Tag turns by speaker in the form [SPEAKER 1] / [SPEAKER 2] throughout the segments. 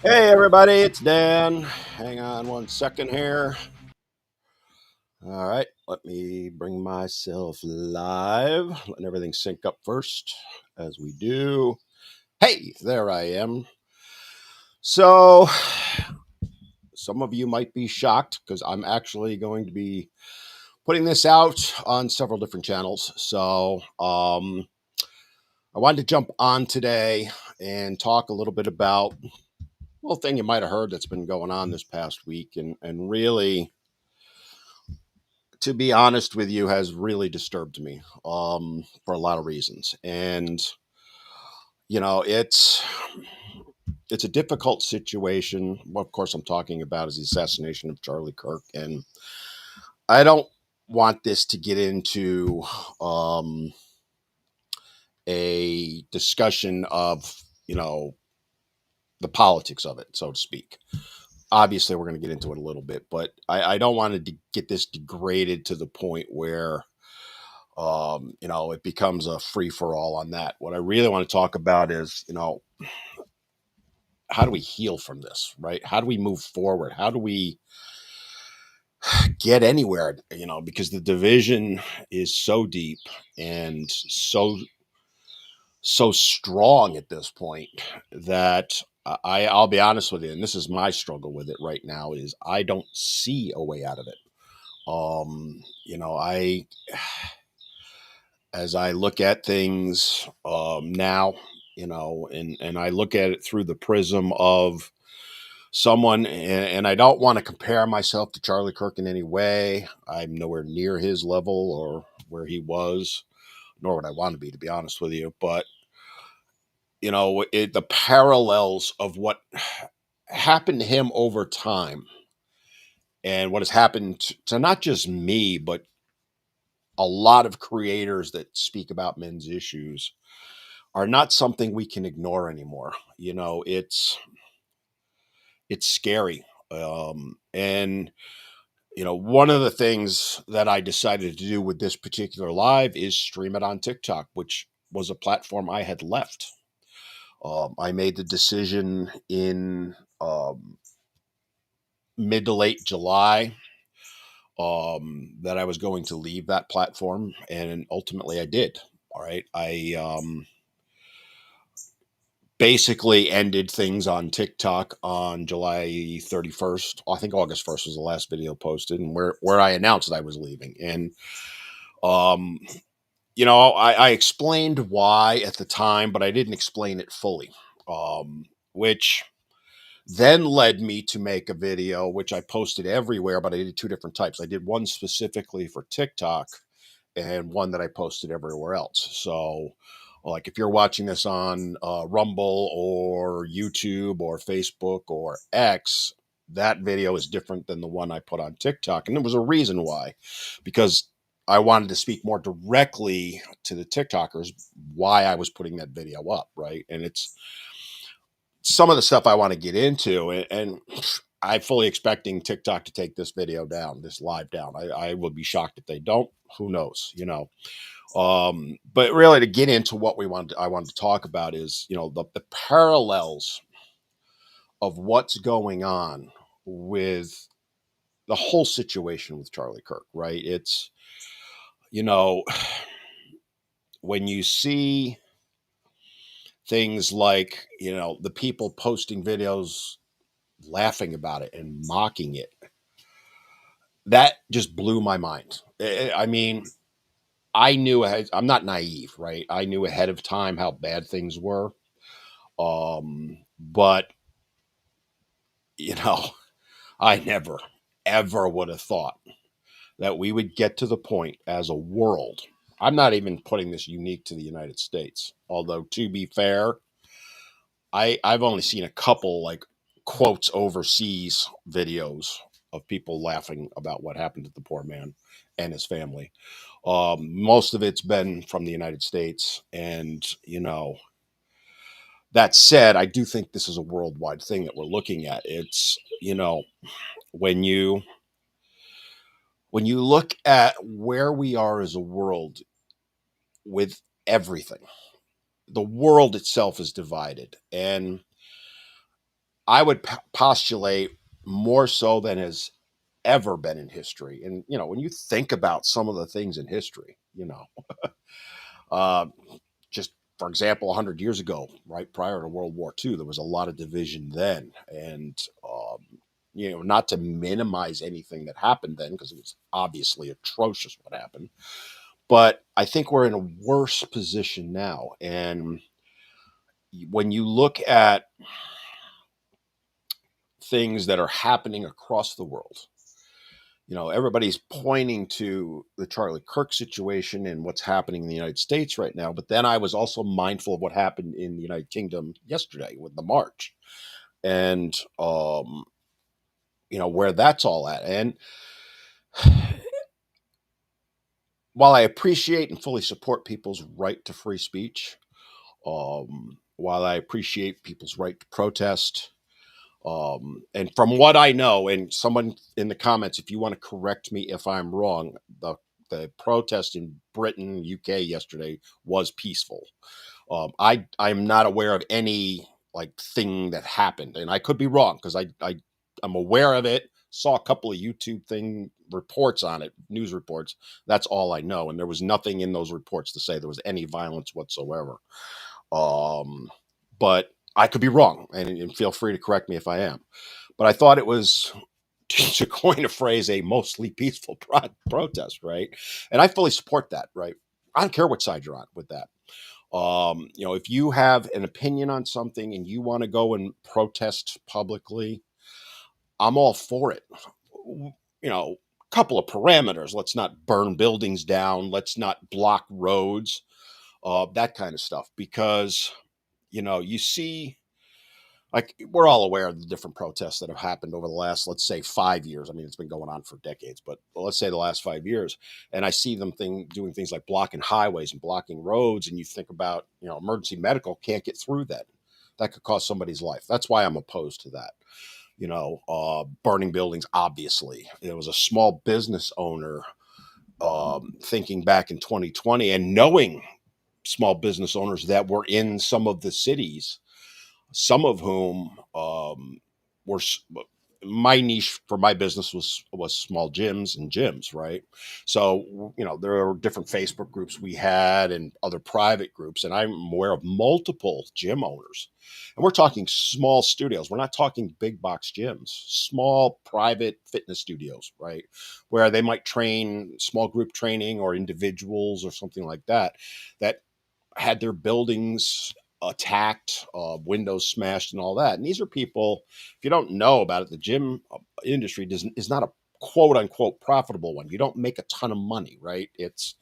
[SPEAKER 1] Hey everybody, it's Dan. Hang on one second here. All right, let me bring myself live. Letting everything sync up first, as we do. Hey, there I am. So, some of you might be shocked because I'm actually going to be putting this out on several different channels. I wanted to jump on today and talk a little bit about a little thing you might have heard that's been going on this past week, and really, to be honest with you, has really disturbed me for a lot of reasons. And you know, it's a difficult situation. Well, of course, I'm talking about is the assassination of Charlie Kirk, and I don't want this to get into um, a discussion of the politics of it, so to speak. Obviously, we're going to get into it a little bit, but I don't want to get this degraded to the point where it becomes a free for all on that. What I really want to talk about is, how do we heal from this, right? How do we move forward? How do we get anywhere? Because the division is so deep and so strong at this point that I'll be honest with you, and this is my struggle with it right now, is I don't see a way out of it. I as I look at things now, and I look at it through the prism of someone, and I don't want to compare myself to Charlie Kirk in any way. I'm nowhere near his level or where he was, nor would I want to be honest with you. But the parallels of what happened to him over time, and what has happened to not just me, but a lot of creators that speak about men's issues, are not something we can ignore anymore. It's scary. And one of the things that I decided to do with this particular live is stream it on TikTok, which was a platform I had left. I made the decision in mid to late July that I was going to leave that platform, and ultimately I did. All right. I basically ended things on TikTok on July 31st. I think August 1st was the last video posted, and where I announced that I was leaving. And um, I explained why at the time, but I didn't explain it fully. Which then led me to make a video, which I posted everywhere, but I did two different types. I did one specifically for TikTok and one that I posted everywhere else. So, like, if you're watching this on Rumble or YouTube or Facebook or X, that video is different than the one I put on TikTok. And there was a reason why, because I wanted to speak more directly to the TikTokers why I was putting that video up, right? And it's some of the stuff I want to get into, and I'm fully expecting TikTok to take this video down, this live down. I would be shocked if they don't. Who knows? But really, to get into what I wanted to talk about is, the parallels of what's going on with the whole situation with Charlie Kirk, right? It's, you know, when you see things like, the people posting videos laughing about it and mocking it, that just blew my mind. I mean, I knew I'm not naive, right? I knew ahead of time how bad things were. But you know, I never ever would have thought that we would get to the point as a world. I'm not even putting this unique to the United States. Although, to be fair, I've only seen a couple, like, quotes overseas videos of people laughing about what happened to the poor man and his family. Most of it's been from the United States, and that said, I do think this is a worldwide thing that we're looking at. It's, when you look at where we are as a world with everything, the world itself is divided. And I would postulate more so than has ever been in history. And, you know, when you think about some of the things in history, you know, uh, just for example, 100 years ago, right prior to World War II, there was a lot of division then. And, you know, not to minimize anything that happened then, because it was obviously atrocious what happened. But I think we're in a worse position now. And when you look at things that are happening across the world, you know, everybody's pointing to the Charlie Kirk situation and what's happening in the United States right now. But then I was also mindful of what happened in the United Kingdom yesterday with the march and, you know, where that's all at. And while I appreciate and fully support people's right to free speech, while I appreciate people's right to protest, and from what I know, and someone in the comments, if you want to correct me if I'm wrong, the protest in Britain, UK yesterday was peaceful. I'm not aware of any like thing that happened, and I could be wrong because I'm aware of it. Saw a couple of YouTube thing reports on it, news reports. That's all I know, and there was nothing in those reports to say there was any violence whatsoever. Um, but I could be wrong, and feel free to correct me if I am. But I thought it was, to coin a phrase, a mostly peaceful protest, right? And I fully support that, right? I don't care what side you're on with that. You know, if you have an opinion on something and you want to go and protest publicly, I'm all for it. You know, couple of parameters. Let's not burn buildings down. Let's not block roads. That kind of stuff. Because, you know, you see, like, we're all aware of the different protests that have happened over the last, let's say, 5 years. I mean, it's been going on for decades, but let's say the last 5 years. And I see them doing things like blocking highways and blocking roads. And you think about, you know, emergency medical can't get through that. That could cost somebody's life. That's why I'm opposed to that. You know, burning buildings, obviously. There was a small business owner, thinking back in 2020 and knowing small business owners that were in some of the cities, some of whom, were my niche for my business was small gyms, right? So, you know, there are different Facebook groups we had and other private groups, and I'm aware of multiple gym owners. And we're talking small studios. We're not talking big box gyms, small private fitness studios, right? Where they might train small group training or individuals or something like that, that had their buildings attacked, windows smashed, and all that. And these are people, if you don't know about it, the gym industry is not a quote unquote profitable one. You don't make a ton of money, right? It's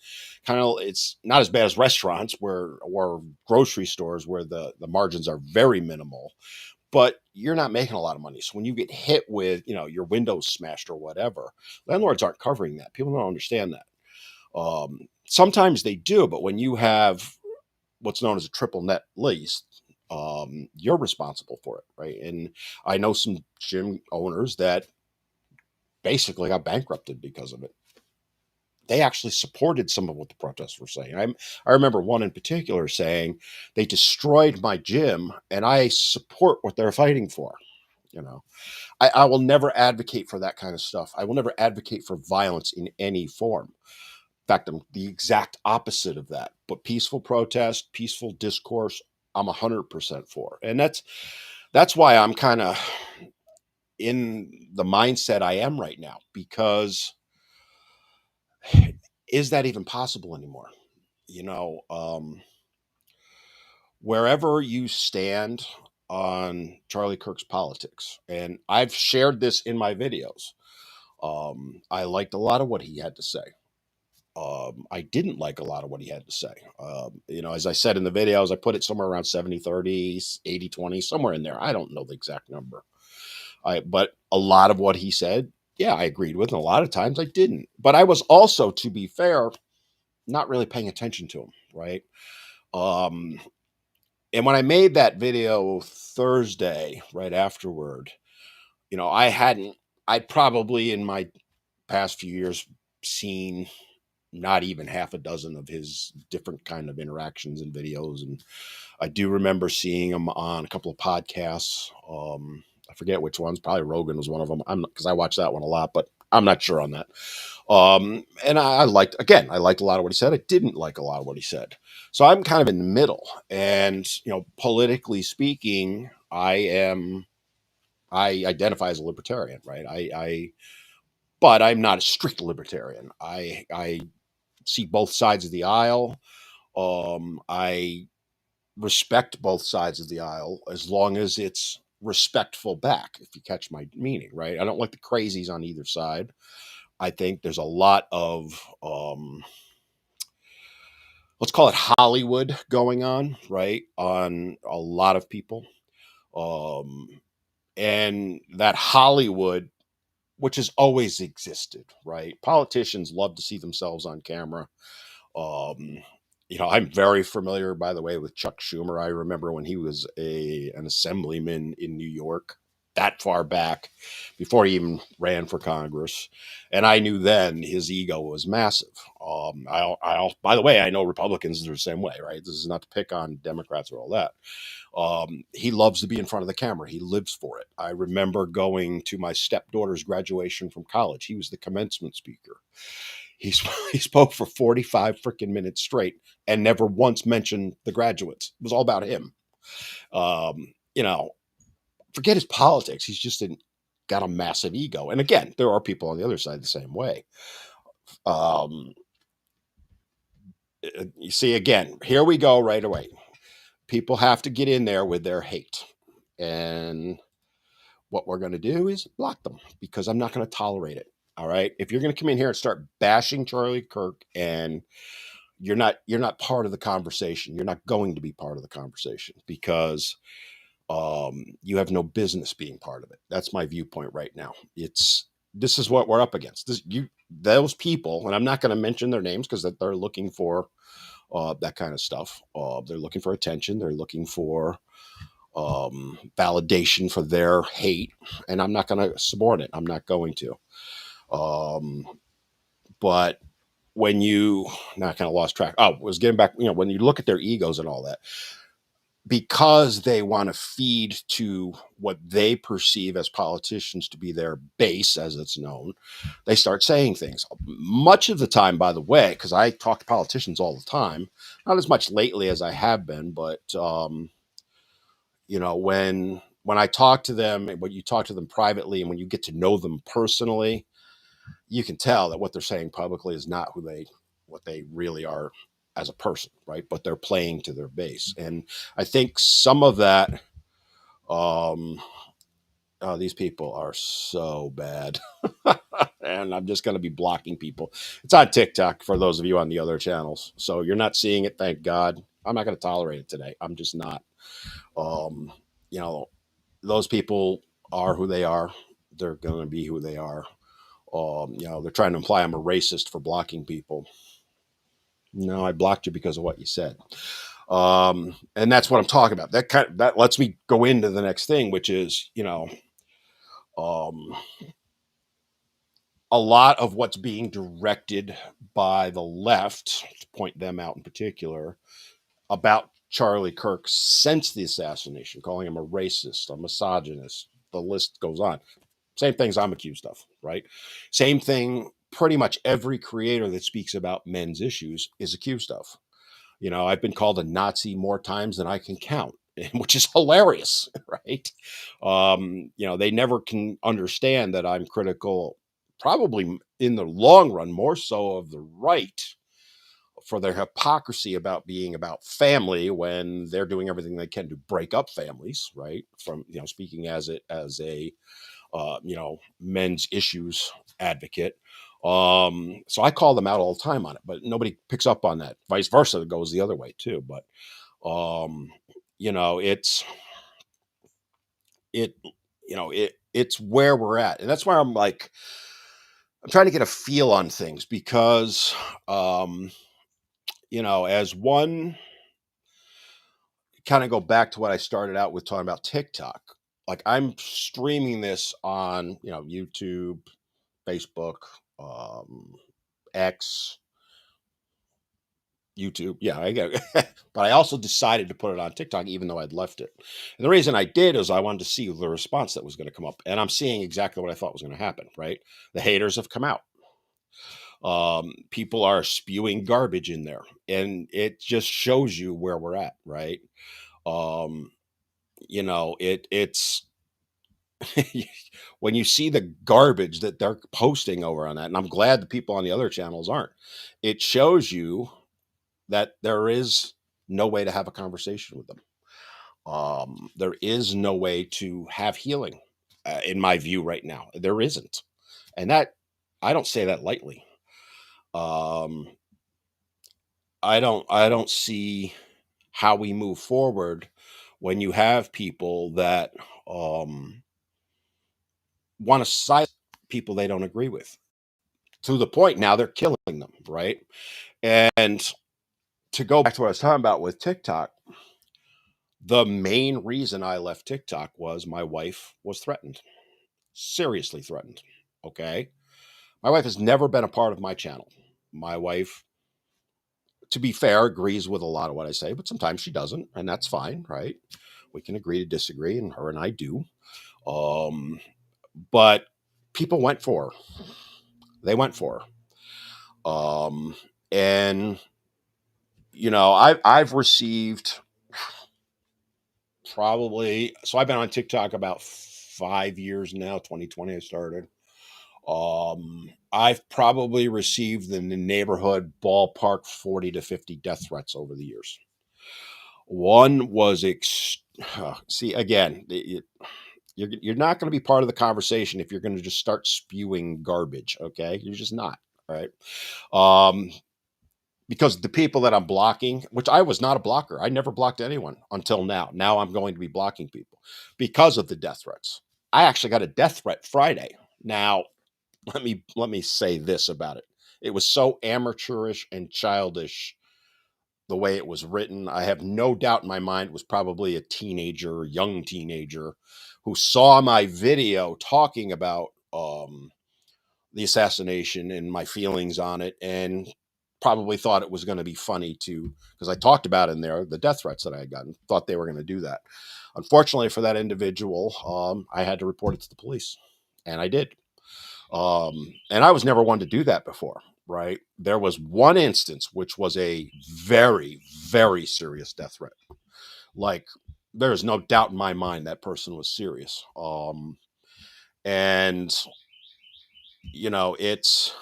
[SPEAKER 1] not as bad as restaurants or grocery stores where the margins are very minimal, but you're not making a lot of money. So when you get hit with, you know, your windows smashed or whatever, landlords aren't covering that. People don't understand that. Sometimes they do, but when you have what's known as a triple net lease, you're responsible for it, right? And I know some gym owners that basically got bankrupted because of it. They actually supported some of what the protests were saying. I remember one in particular saying, "They destroyed my gym, and I support what they're fighting for." You know, I will never advocate for that kind of stuff. I will never advocate for violence in any form. In fact, I'm the exact opposite of that. But peaceful protest, peaceful discourse, I'm 100% for. And that's why I'm kind of in the mindset I am right now, because is that even possible anymore? You know, wherever you stand on Charlie Kirk's politics, and I've shared this in my videos, I liked a lot of what he had to say. I didn't like a lot of what he had to say. You know, as I said in the videos, I put it somewhere around 70-30, 80-20, somewhere in there. I don't know the exact number. But a lot of what he said, yeah, I agreed with. And a lot of times I didn't. But I was also, to be fair, not really paying attention to him, right? Um, and when I made that video Thursday, right afterward, you know, I'd probably in my past few years seen not even half a dozen of his different kind of interactions and videos. And I do remember seeing him on a couple of podcasts. I forget which ones. Probably Rogan was one of them. I'm because I watched that one a lot, but I'm not sure on that. And I liked, again, I liked a lot of what he said. I didn't like a lot of what he said. So I'm kind of in the middle. And, politically speaking, I identify as a libertarian, right? But I'm not a strict libertarian. I see both sides of the aisle. I respect both sides of the aisle as long as it's respectful back, if you catch my meaning, right? I don't like the crazies on either side. I think there's a lot of let's call it Hollywood going on, right? On a lot of people. Um, and that Hollywood, which has always existed, right? Politicians love to see themselves on camera. Um, I'm very familiar, by the way, with Chuck Schumer. I remember when he was an assemblyman in New York, that far back, before he even ran for Congress, and I knew then his ego was massive. By the way, I know Republicans are the same way, right? This is not to pick on Democrats or all that. He loves to be in front of the camera. He lives for it. I remember going to my stepdaughter's graduation from college. He was the commencement speaker. He, he spoke for 45 freaking minutes straight and never once mentioned the graduates. It was all about him. Um, you know, Forget his politics. He's just got a massive ego. And again, there are people on the other side the same way. Um, you see, again, here we go right away. People have to get in there with their hate. And what we're going to do is block them because I'm not going to tolerate it. All right. If you're going to come in here and start bashing Charlie Kirk and you're not part of the conversation, you're not going to be part of the conversation because you have no business being part of it. That's my viewpoint right now. This is what we're up against. Those people, and I'm not going to mention their names because they're looking for that kind of stuff. They're looking for attention. They're looking for validation for their hate, and I'm not going to subordinate. I'm not going to. But when you, now I kind of lost track. Oh, I was getting back. When you look at their egos and all that, because they want to feed to what they perceive as politicians to be their base, as it's known, they start saying things. Much of the time, by the way, because I talk to politicians all the time, not as much lately as I have been, but when I talk to them, when you talk to them privately, and when you get to know them personally, you can tell that what they're saying publicly is not what they really are as a person, right? But they're playing to their base, and I think some of that. Um, these people are so bad, and I'm just going to be blocking people. It's on TikTok for those of you on the other channels, so you're not seeing it. Thank God. I'm not going to tolerate it today. I'm just not. Um, you know, those people are who they are. They're going to be who they are. They're trying to imply I'm a racist for blocking people. No, I blocked you because of what you said. And that's what I'm talking about. That lets me go into the next thing, which is, um, a lot of what's being directed by the left, to point them out in particular, about Charlie Kirk since the assassination, calling him a racist, a misogynist. The list goes on. Same things I'm accused of, right? Same thing pretty much every creator that speaks about men's issues is accused of. I've been called a Nazi more times than I can count, which is hilarious, right? They never can understand that I'm critical, probably in the long run, more so of the right for their hypocrisy about being about family when they're doing everything they can to break up families, right? From, speaking as a men's issues advocate. So I call them out all the time on it, but nobody picks up on that. Vice versa, it goes the other way too. But it's it it's where we're at, and that's why I'm trying to get a feel on things because as one kind of go back to what I started out with talking about TikTok. Like I'm streaming this on YouTube, Facebook, X, YouTube. Yeah, I get it. But I also decided to put it on TikTok, even though I'd left it. And the reason I did is I wanted to see the response that was going to come up. And I'm seeing exactly what I thought was going to happen, right? The haters have come out. People are spewing garbage in there. And it just shows you where we're at, right? Um, it's when you see the garbage that they're posting over on that, and I'm glad the people on the other channels aren't, it shows you that there is no way to have a conversation with them. There is no way to have healing, in my view, right now. There isn't, and that I don't say that lightly. Um, I don't see how we move forward when you have people that um, want to silence people they don't agree with, to the point now they're killing them, right? And to go back to what I was talking about with TikTok, the main reason I left TikTok was my wife was threatened, seriously threatened. Okay. My wife has never been a part of my channel. My wife, to be fair, agrees with a lot of what I say, but sometimes she doesn't, and that's fine, right? We can agree to disagree, and her and I do. Um, but people went for her. They went for her. And I've received probably, so I've been on TikTok about 5 years now. 2020 I started. I've probably received in the neighborhood ballpark 40 to 50 death threats over the years. One was see, again, you're not going to be part of the conversation if you're going to just start spewing garbage. Okay, you're just not. Right. Um, because the people that I'm blocking, which I was not a blocker, I never blocked anyone until now. Now I'm going to be blocking people because of the death threats. I actually got a death threat Friday. Now, let me say this about it. It was so amateurish and childish the way it was written. I have no doubt in my mind it was probably a teenager, young teenager, who saw my video talking about the assassination and my feelings on it, and probably thought it was going to be funny to, because I talked about in there the death threats that I had gotten, thought they were going to do that. Unfortunately for that individual, I had to report it to the police, and I did. And I was never one to do that before, right? There was one instance, which was a very, very serious death threat. Like, there's no doubt in my mind that person was serious. And, it's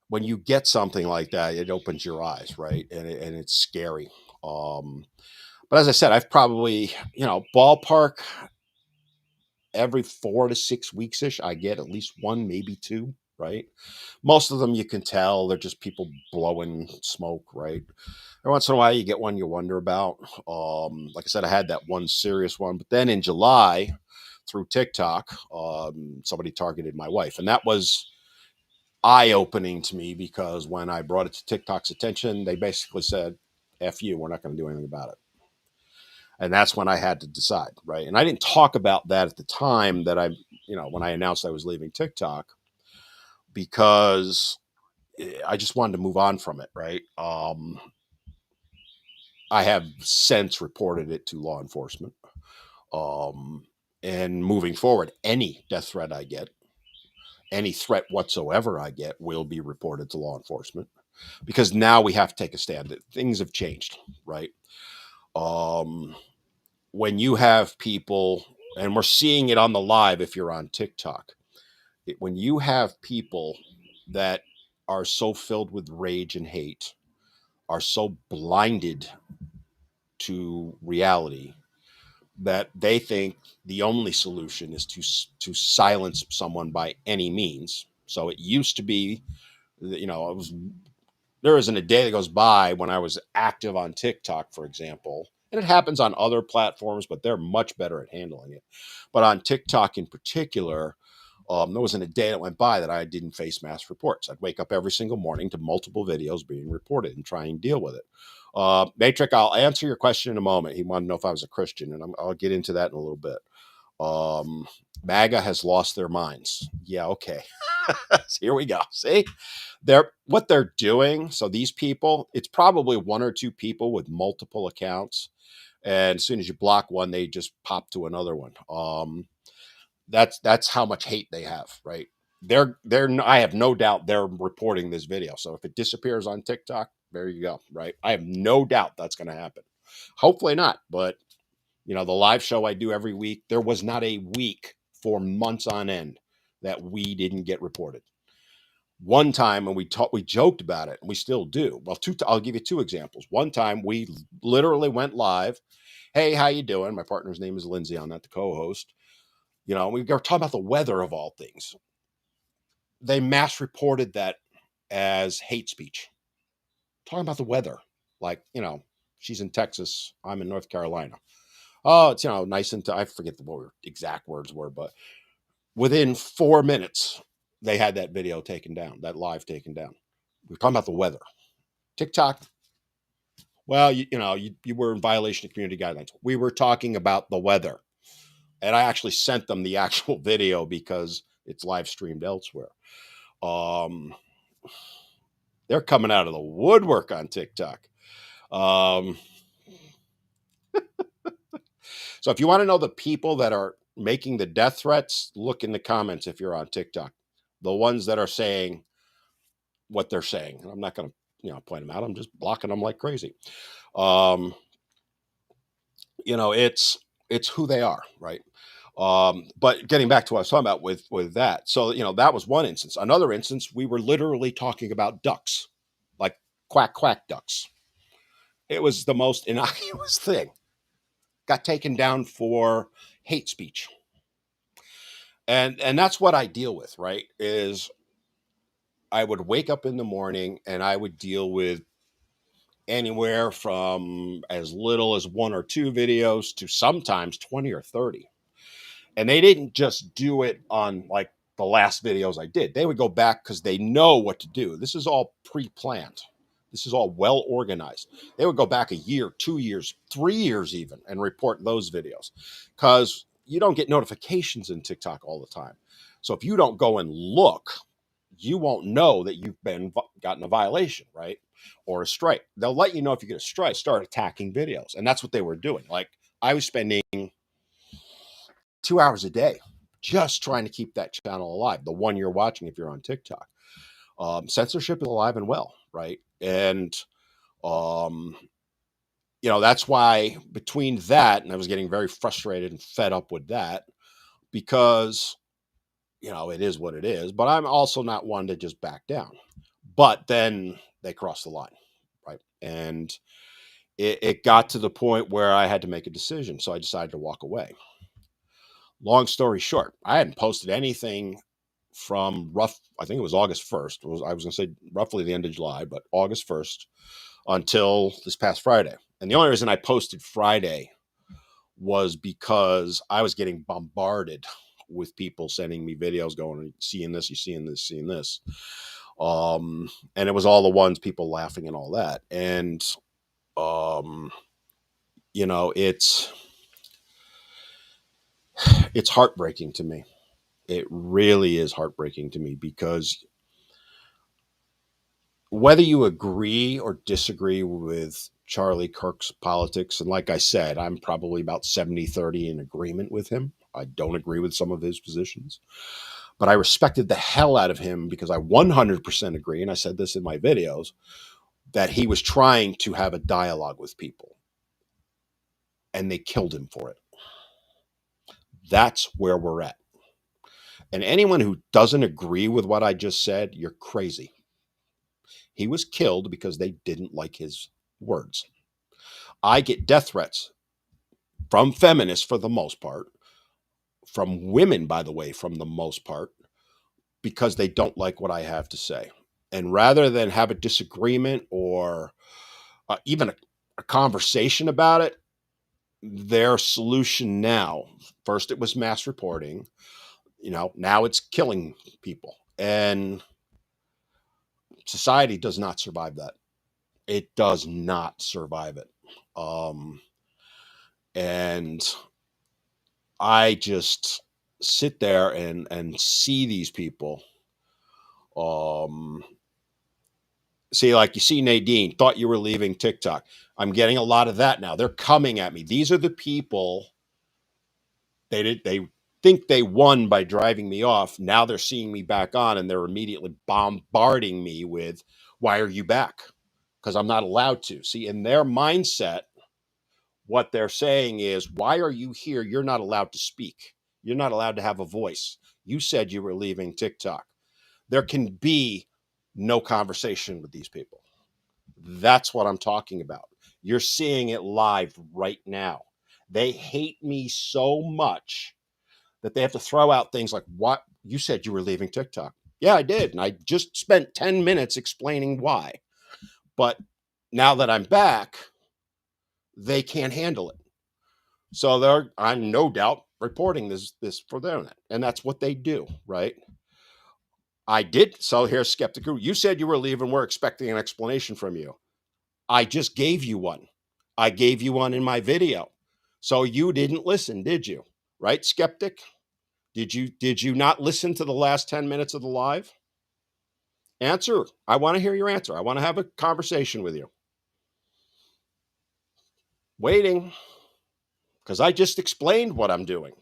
[SPEAKER 1] when you get something like that, it opens your eyes, right? And it's scary. Um, but as I said, I've probably, ballpark every 4 to 6 weeks ish, I get at least one, maybe two, right? Most of them you can tell they're just people blowing smoke, right? Every once in a while you get one you wonder about. Like I said, I had that one serious one, but then in July through TikTok, somebody targeted my wife, and that was eye-opening to me because when I brought it to TikTok's attention, they basically said, F you, we're not going to do anything about it. And that's when I had to decide, right? And I didn't talk about that at the time that when I announced I was leaving TikTok, because I just wanted to move on from it, right? I have since reported it to law enforcement. And moving forward, any death threat I get, any threat whatsoever I get, will be reported to law enforcement, because now we have to take a stand. Things have changed, right? When you have people, and we're seeing it on the live if you're on TikTok, when you have people that are so filled with rage and hate, are so blinded to reality, that they think the only solution is to silence someone by any means. So it used to be, there isn't a day that goes by when I was active on TikTok, for example, and it happens on other platforms, but they're much better at handling it. But on TikTok in particular, there wasn't a day that went by that I didn't face mass reports. I'd wake up every single morning to multiple videos being reported and try and deal with it. Matrix, I'll answer your question in a moment. He wanted to know if I was a Christian, and I'll get into that in a little bit. MAGA has lost their minds. Yeah, okay. Here we go. See, what they're doing. So these people, it's probably one or two people with multiple accounts, and as soon as you block one, they just pop to another one. That's how much hate they have, right? I have no doubt they're reporting this video. So if it disappears on TikTok, there you go, right? I have no doubt that's going to happen. Hopefully not, but the live show I do every week, there was not a week for months on end that we didn't get reported. One time, and we joked about it, and we still do. Well, I'll give you two examples. One time, we literally went live. Hey, how you doing? My partner's name is Lindsay. I'm not the co-host. We were talking about the weather of all things. They mass reported that as hate speech. Talking about the weather, like she's in Texas, I'm in North Carolina. Oh, it's nice and I forget what exact words were, but within 4 minutes, they had that video taken down, that live taken down. We were talking about the weather. TikTok, well, you were in violation of community guidelines. We were talking about the weather. And I actually sent them the actual video because it's live streamed elsewhere. They're coming out of the woodwork on TikTok. So if you want to know the people that are making the death threats, look in the comments if you're on TikTok. The ones that are saying what they're saying. And I'm not going to point them out. I'm just blocking them like crazy. It's who they are, right? But getting back to what I was talking about with that. So, that was one instance. Another instance, we were literally talking about ducks, like quack, quack ducks. It was the most innocuous thing. Got taken down for hate speech. And that's what I deal with, right? Is I would wake up in the morning and I would deal with anywhere from as little as 1 or 2 videos to sometimes 20 or 30. And they didn't just do it on like the last videos I did. They would go back because they know what to do. This is all pre-planned. This is all well organized. They would go back a year, 2 years, 3 years even, and report those videos because you don't get notifications in TikTok all the time. So if you don't go and look, you won't know that you've gotten a violation, right? Or a strike. They'll let you know if you get a strike, start attacking videos. And that's what they were doing. Like I was spending 2 hours a day just trying to keep that channel alive, the one you're watching if you're on TikTok. Censorship is alive and well, right? And that's why between that, and I was getting very frustrated and fed up with that because it is what it is, but I'm also not one to just back down. But then they crossed the line, right? And it got to the point where I had to make a decision. So I decided to walk away. Long story short, I hadn't posted anything from I think it was August 1st. I was going to say roughly the end of July, but August 1st until this past Friday. And the only reason I posted Friday was because I was getting bombarded with people sending me videos going, seeing this, you're seeing this, seeing this. And it was all the ones, people laughing and all that. And, it's heartbreaking to me. It really is heartbreaking to me because whether you agree or disagree with Charlie Kirk's politics, and like I said, I'm probably about 70-30 in agreement with him. I don't agree with some of his positions, but I respected the hell out of him because I 100% agree, and I said this in my videos, that he was trying to have a dialogue with people, and they killed him for it. That's where we're at. And anyone who doesn't agree with what I just said, you're crazy. He was killed because they didn't like his words. I get death threats from feminists for the most part, from women, by the way, from the most part, because they don't like what I have to say. And rather than have a disagreement or even a conversation about it, their solution now, first it was mass reporting, now it's killing people. And society does not survive that. It does not survive it. And I just sit there and see these people. Um, See, like you see Nadine, thought you were leaving TikTok. I'm getting a lot of that now. They're coming at me. These are the people they think they won by driving me off. Now they're seeing me back on and they're immediately bombarding me with, why are you back? Because I'm not allowed to. See, in their mindset, what they're saying is, why are you here? You're not allowed to speak. You're not allowed to have a voice. You said you were leaving TikTok. There can be no conversation with these people. That's what I'm talking about. You're seeing it live right now. They hate me so much that they have to throw out things like, what? You said you were leaving TikTok. Yeah, I did. And I just spent 10 minutes explaining why. But now that I'm back, they can't handle it. So I'm no doubt reporting this for them. And that's what they do, right? I did. So here's Skeptical. You said you were leaving. We're expecting an explanation from you. I just gave you one. I gave you one in my video. So you didn't listen, did you? Right, Skeptic? Did you not listen to the last 10 minutes of the live? Answer. I want to hear your answer. I want to have a conversation with you. Waiting, because I just explained what I'm doing.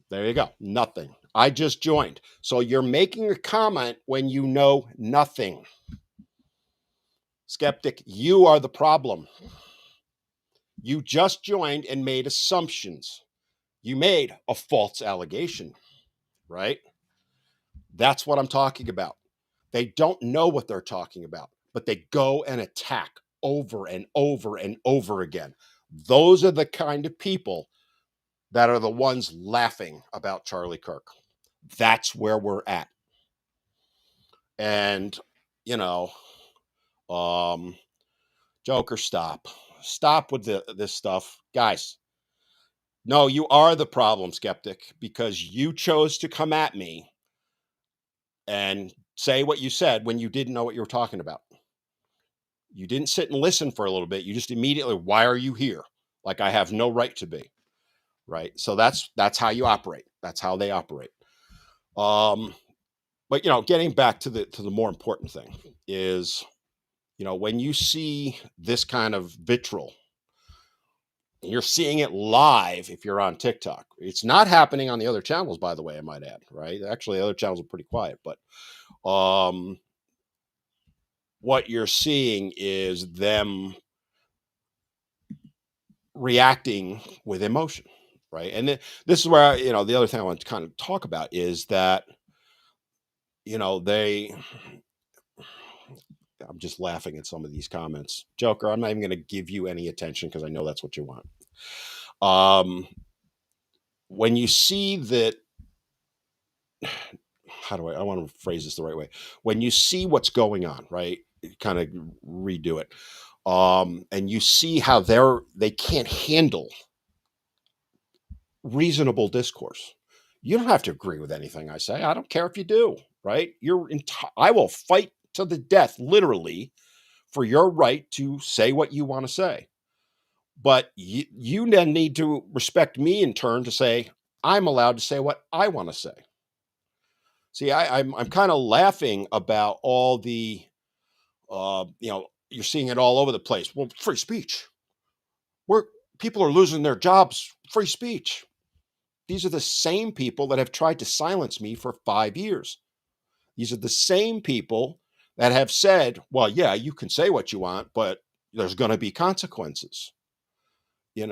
[SPEAKER 1] There you go. Nothing. I just joined. So you're making a comment when you know nothing. Skeptic, you are the problem. You just joined and made assumptions. You made a false allegation, right? That's what I'm talking about. They don't know what they're talking about, but they go and attack over and over and over again. Those are the kind of people that are the ones laughing about Charlie Kirk. That's where we're at. And, you know, Joker, stop. Stop with this stuff. Guys, no, you are the problem, Skeptic, because you chose to come at me and say what you said when you didn't know what you were talking about. You didn't sit and listen for a little bit. You just immediately, why are you here? Like I have no right to be. Right. So that's how you operate. That's how they operate. But getting back to the more important thing is, when you see this kind of vitriol, you're seeing it live if you're on TikTok. It's not happening on the other channels, by the way, I might add, right? Actually, the other channels are pretty quiet, but what you're seeing is them reacting with emotion, right? And this is where, the other thing I want to kind of talk about is that, I'm just laughing at some of these comments. Joker, I'm not even going to give you any attention because I know that's what you want. When you see that, I want to phrase this the right way. When you see what's going on, right? Kind of redo it. And you see how they can't handle reasonable discourse. You don't have to agree with anything I say. I don't care if you do, right? I will fight to the death, literally, for your right to say what you want to say. But you then need to respect me in turn to say, I'm allowed to say what I want to say. See, I'm kind of laughing about all the, you're seeing it all over the place. Well, free speech. People are losing their jobs. Free speech. These are the same people that have tried to silence me for 5 years. These are the same people that have said, well, yeah, you can say what you want, but there's going to be consequences. I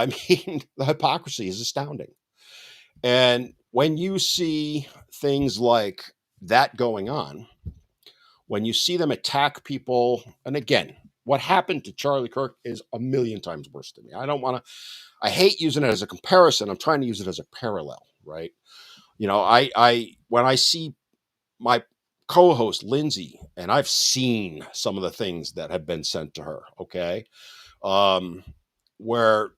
[SPEAKER 1] mean, the hypocrisy is astounding. And when you see things like that going on, when you see them attack people, and again, what happened to Charlie Kirk is a million times worse to me. I hate using it as a comparison. I'm trying to use it as a parallel, right? When I see my co-host Lindsay, and I've seen some of the things that have been sent to her, okay, where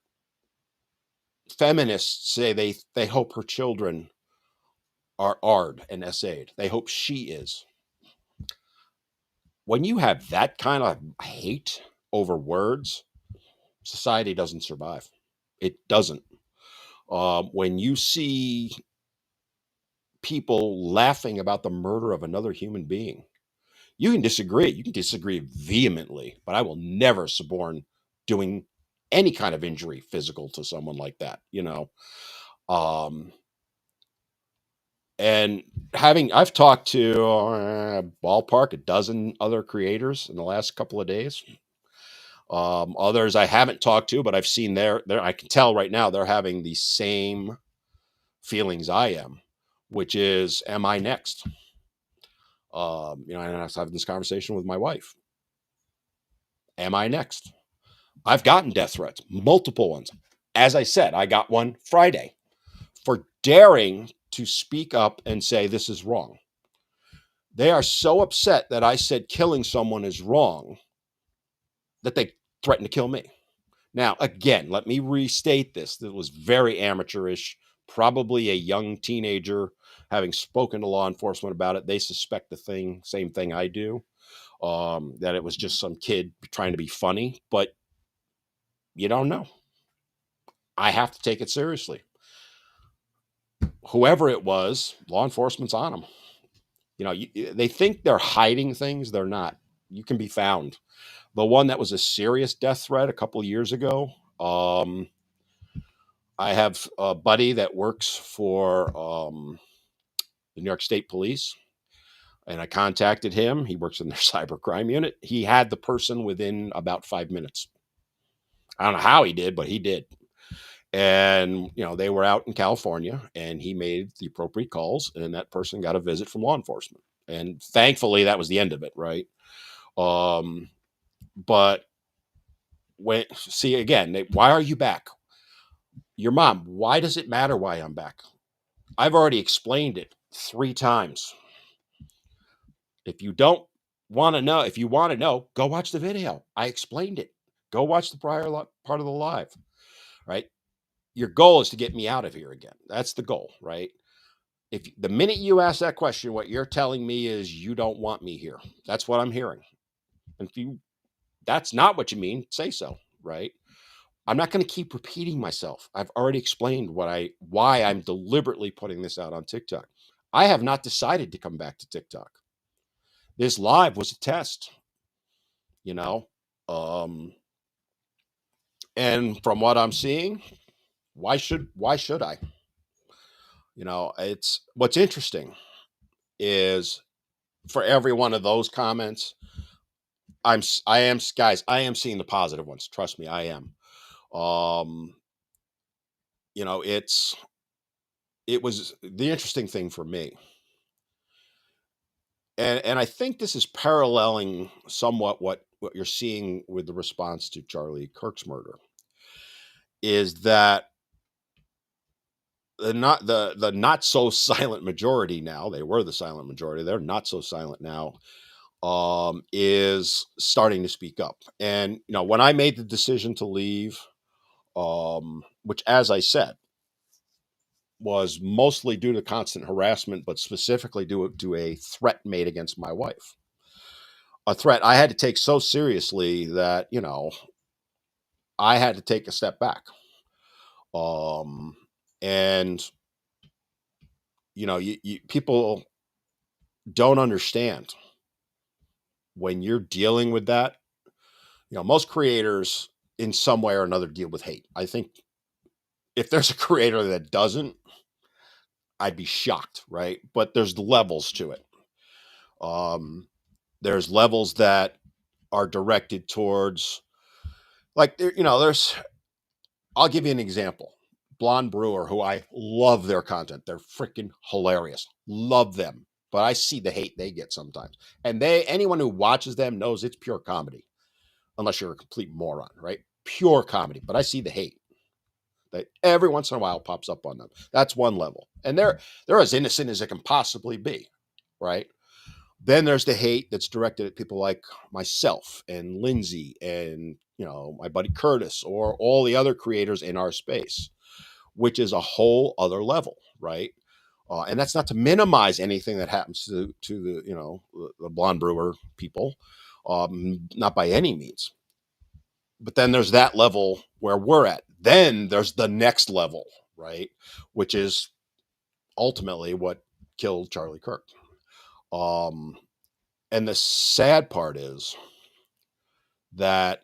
[SPEAKER 1] feminists say they hope her children are AR'd and SA'd. They hope she is. When you have that kind of hate over words, society doesn't survive. It doesn't. When you see people laughing about the murder of another human being, you can disagree. You can disagree vehemently, but I will never suborn doing any kind of injury physical to someone like that, you know. Um, and I've talked to ballpark a dozen other creators in the last couple of days. Others I haven't talked to, but I've seen I can tell right now they're having the same feelings I am, which is, am I next? And I was having this conversation with my wife. Am I next? I've gotten death threats, multiple ones. As I said, I got one Friday for daring to speak up and say this is wrong. They are so upset that I said killing someone is wrong that they threatened to kill me. Now, again, let me restate this. It was very amateurish, probably a young teenager having spoken to law enforcement about it. They suspect the same thing I do, that it was just some kid trying to be funny, but you don't know. I have to take it seriously. Whoever it was, law enforcement's on them. They think they're hiding things. They're not. You can be found. The one that was a serious death threat a couple of years ago, I have a buddy that works for the New York State Police, and I contacted him. He works in their cybercrime unit. He had the person within about 5 minutes. I don't know how he did, but he did. And, they were out in California, and he made the appropriate calls, and that person got a visit from law enforcement. And thankfully, that was the end of it, right? But why are you back? Your mom, why does it matter why I'm back? I've already explained it 3 times. If you want to know, go watch the video. I explained it. Go watch the prior part of the live, right? Your goal is to get me out of here again. That's the goal, right? If the minute you ask that question, what you're telling me is you don't want me here. That's what I'm hearing. And if that's not what you mean, say so, right? I'm not going to keep repeating myself. I've already explained why I'm deliberately putting this out on TikTok. I have not decided to come back to TikTok. This live was a test, and from what I'm seeing, why should I? It's what's interesting is for every one of those comments, I am seeing the positive ones. Trust me, I am. It was the interesting thing for me. And I think this is paralleling somewhat what you're seeing with the response to Charlie Kirk's murder, is that the not so silent majority now, they were the silent majority, they're not so silent now, is starting to speak up. And when I made the decision to leave, which, as I said, was mostly due to constant harassment, but specifically due to a threat made against my wife. A threat I had to take so seriously that, I had to take a step back. And, people don't understand when you're dealing with that. Most creators in some way or another deal with hate. I think if there's a creator that doesn't, I'd be shocked, right? But there's levels to it. There's levels that are directed towards, like, I'll give you an example. Blonde Brewer, who I love their content. They're freaking hilarious. Love them. But I see the hate they get sometimes. And anyone who watches them knows it's pure comedy. Unless you're a complete moron, right? Pure comedy. But I see the hate that every once in a while pops up on them. That's one level. And they're as innocent as it can possibly be, right? Then there's the hate that's directed at people like myself and Lindsay and, my buddy Curtis, or all the other creators in our space, which is a whole other level, right? And that's not to minimize anything that happens to the, the Blonde Brewer people, not by any means. But then there's that level where we're at. Then there's the next level, right? Which is ultimately what killed Charlie Kirk. Um, and the sad part is that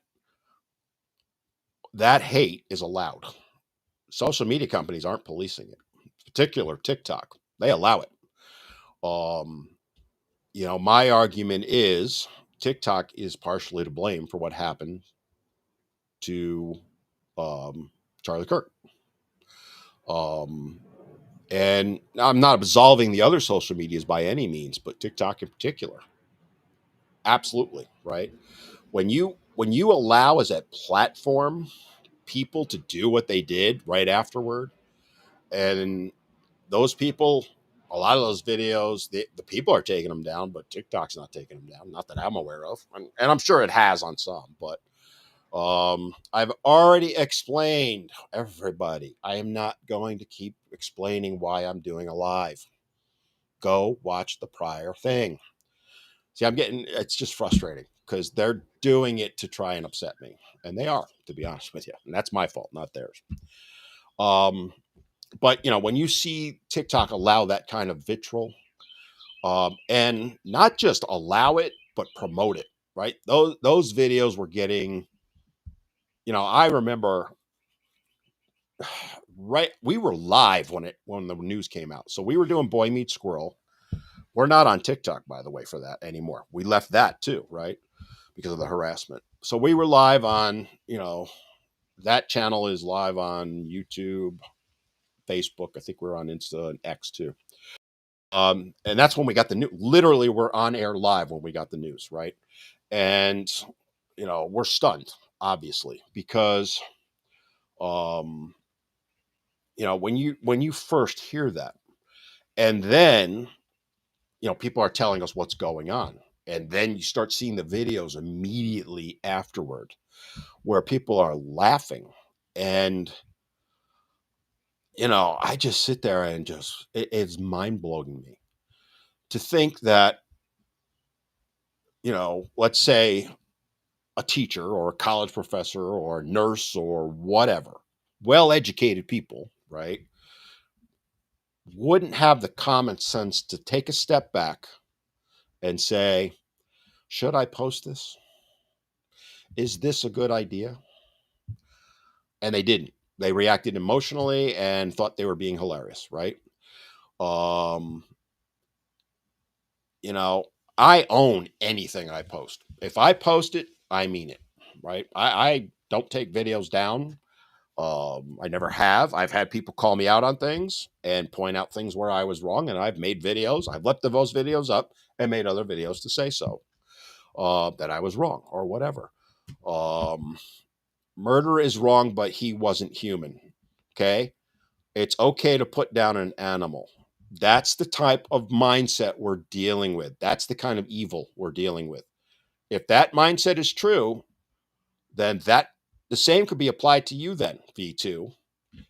[SPEAKER 1] that hate is allowed. Social media companies aren't policing it, in particular TikTok. They allow it. Um, my argument is TikTok is partially to blame for what happened to um, Charlie Kirk. Um, and I'm not absolving the other social medias by any means, but TikTok in particular, absolutely right. When you allow as a platform people to do what they did right afterward, and those people, a lot of those videos, the people are taking them down, but TikTok's not taking them down, not that I'm aware of, and I'm sure it has on some, but I've already explained, everybody. I am not going to keep explaining why I'm doing a live. Go watch the prior thing. See, it's just frustrating because they're doing it to try and upset me. And they are, to be honest with you. And that's my fault, not theirs. Um, but, when you see TikTok allow that kind of vitriol, and not just allow it, but promote it, right? Those videos were getting, I remember right, we were live when the news came out. So we were doing Boy Meets Squirrel. We're not on TikTok, by the way, for that anymore. We left that too, right? Because of the harassment. So we were live on, that channel is live on YouTube, Facebook. I think we're on Insta and X too. And that's when we got the news. Literally, we're on air live when we got the news, right? And we're stunned, obviously, because um, when you first hear that, and then people are telling us what's going on, and then you start seeing the videos immediately afterward where people are laughing, and I just sit there and it's mind-blowing me to think that let's say a teacher or a college professor or a nurse or whatever, well-educated people, right, wouldn't have the common sense to take a step back and say, should I post this? Is this a good idea? And they didn't. They reacted emotionally and thought they were being hilarious, right? Um, you know, I own anything I post. If I post it, I mean it, right? I don't take videos down. I never have. I've had people call me out on things and point out things where I was wrong, and I've made videos. I've left those videos up and made other videos to say so, that I was wrong or whatever. Um, Murder is wrong, but he wasn't human. Okay. It's okay to put down an animal. That's the type of mindset we're dealing with. That's the kind of evil we're dealing with. If that mindset is true, then the same could be applied to you then, V2.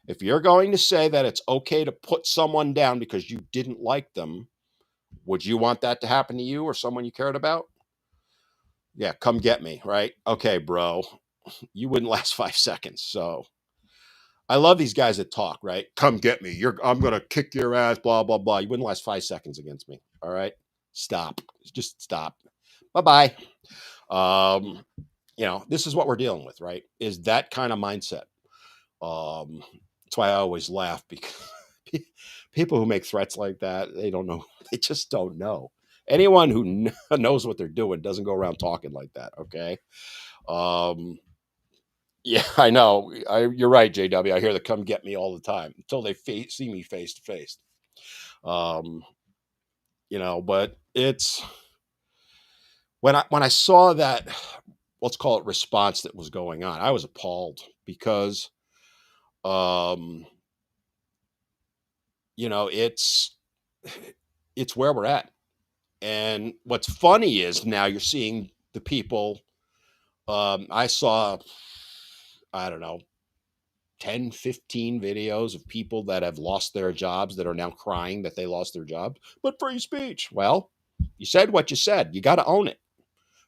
[SPEAKER 1] If you're going to say that it's okay to put someone down because you didn't like them, would you want that to happen to you or someone you cared about? Yeah, come get me, right? Okay, bro. You wouldn't last 5 seconds. So I love these guys that talk, right? Come get me. I'm gonna kick your ass, blah, blah, blah. You wouldn't last 5 seconds against me. All right. Stop. Just stop. Bye-bye. Um, this is what we're dealing with, right? Is that kind of mindset. That's why I always laugh, because people who make threats like that, they don't know. They just don't know. Anyone who knows what they're doing doesn't go around talking like that. Okay. Um, yeah, I know. You're right, JW. I hear the come get me all the time until they see me face to face. Um, but it's when I saw that, let's call it response that was going on, I was appalled because, um, it's where we're at. And what's funny is now you're seeing the people. I saw, I don't know, 10, 15 videos of people that have lost their jobs that are now crying that they lost their job. But free speech. Well, you said what you said. You got to own it.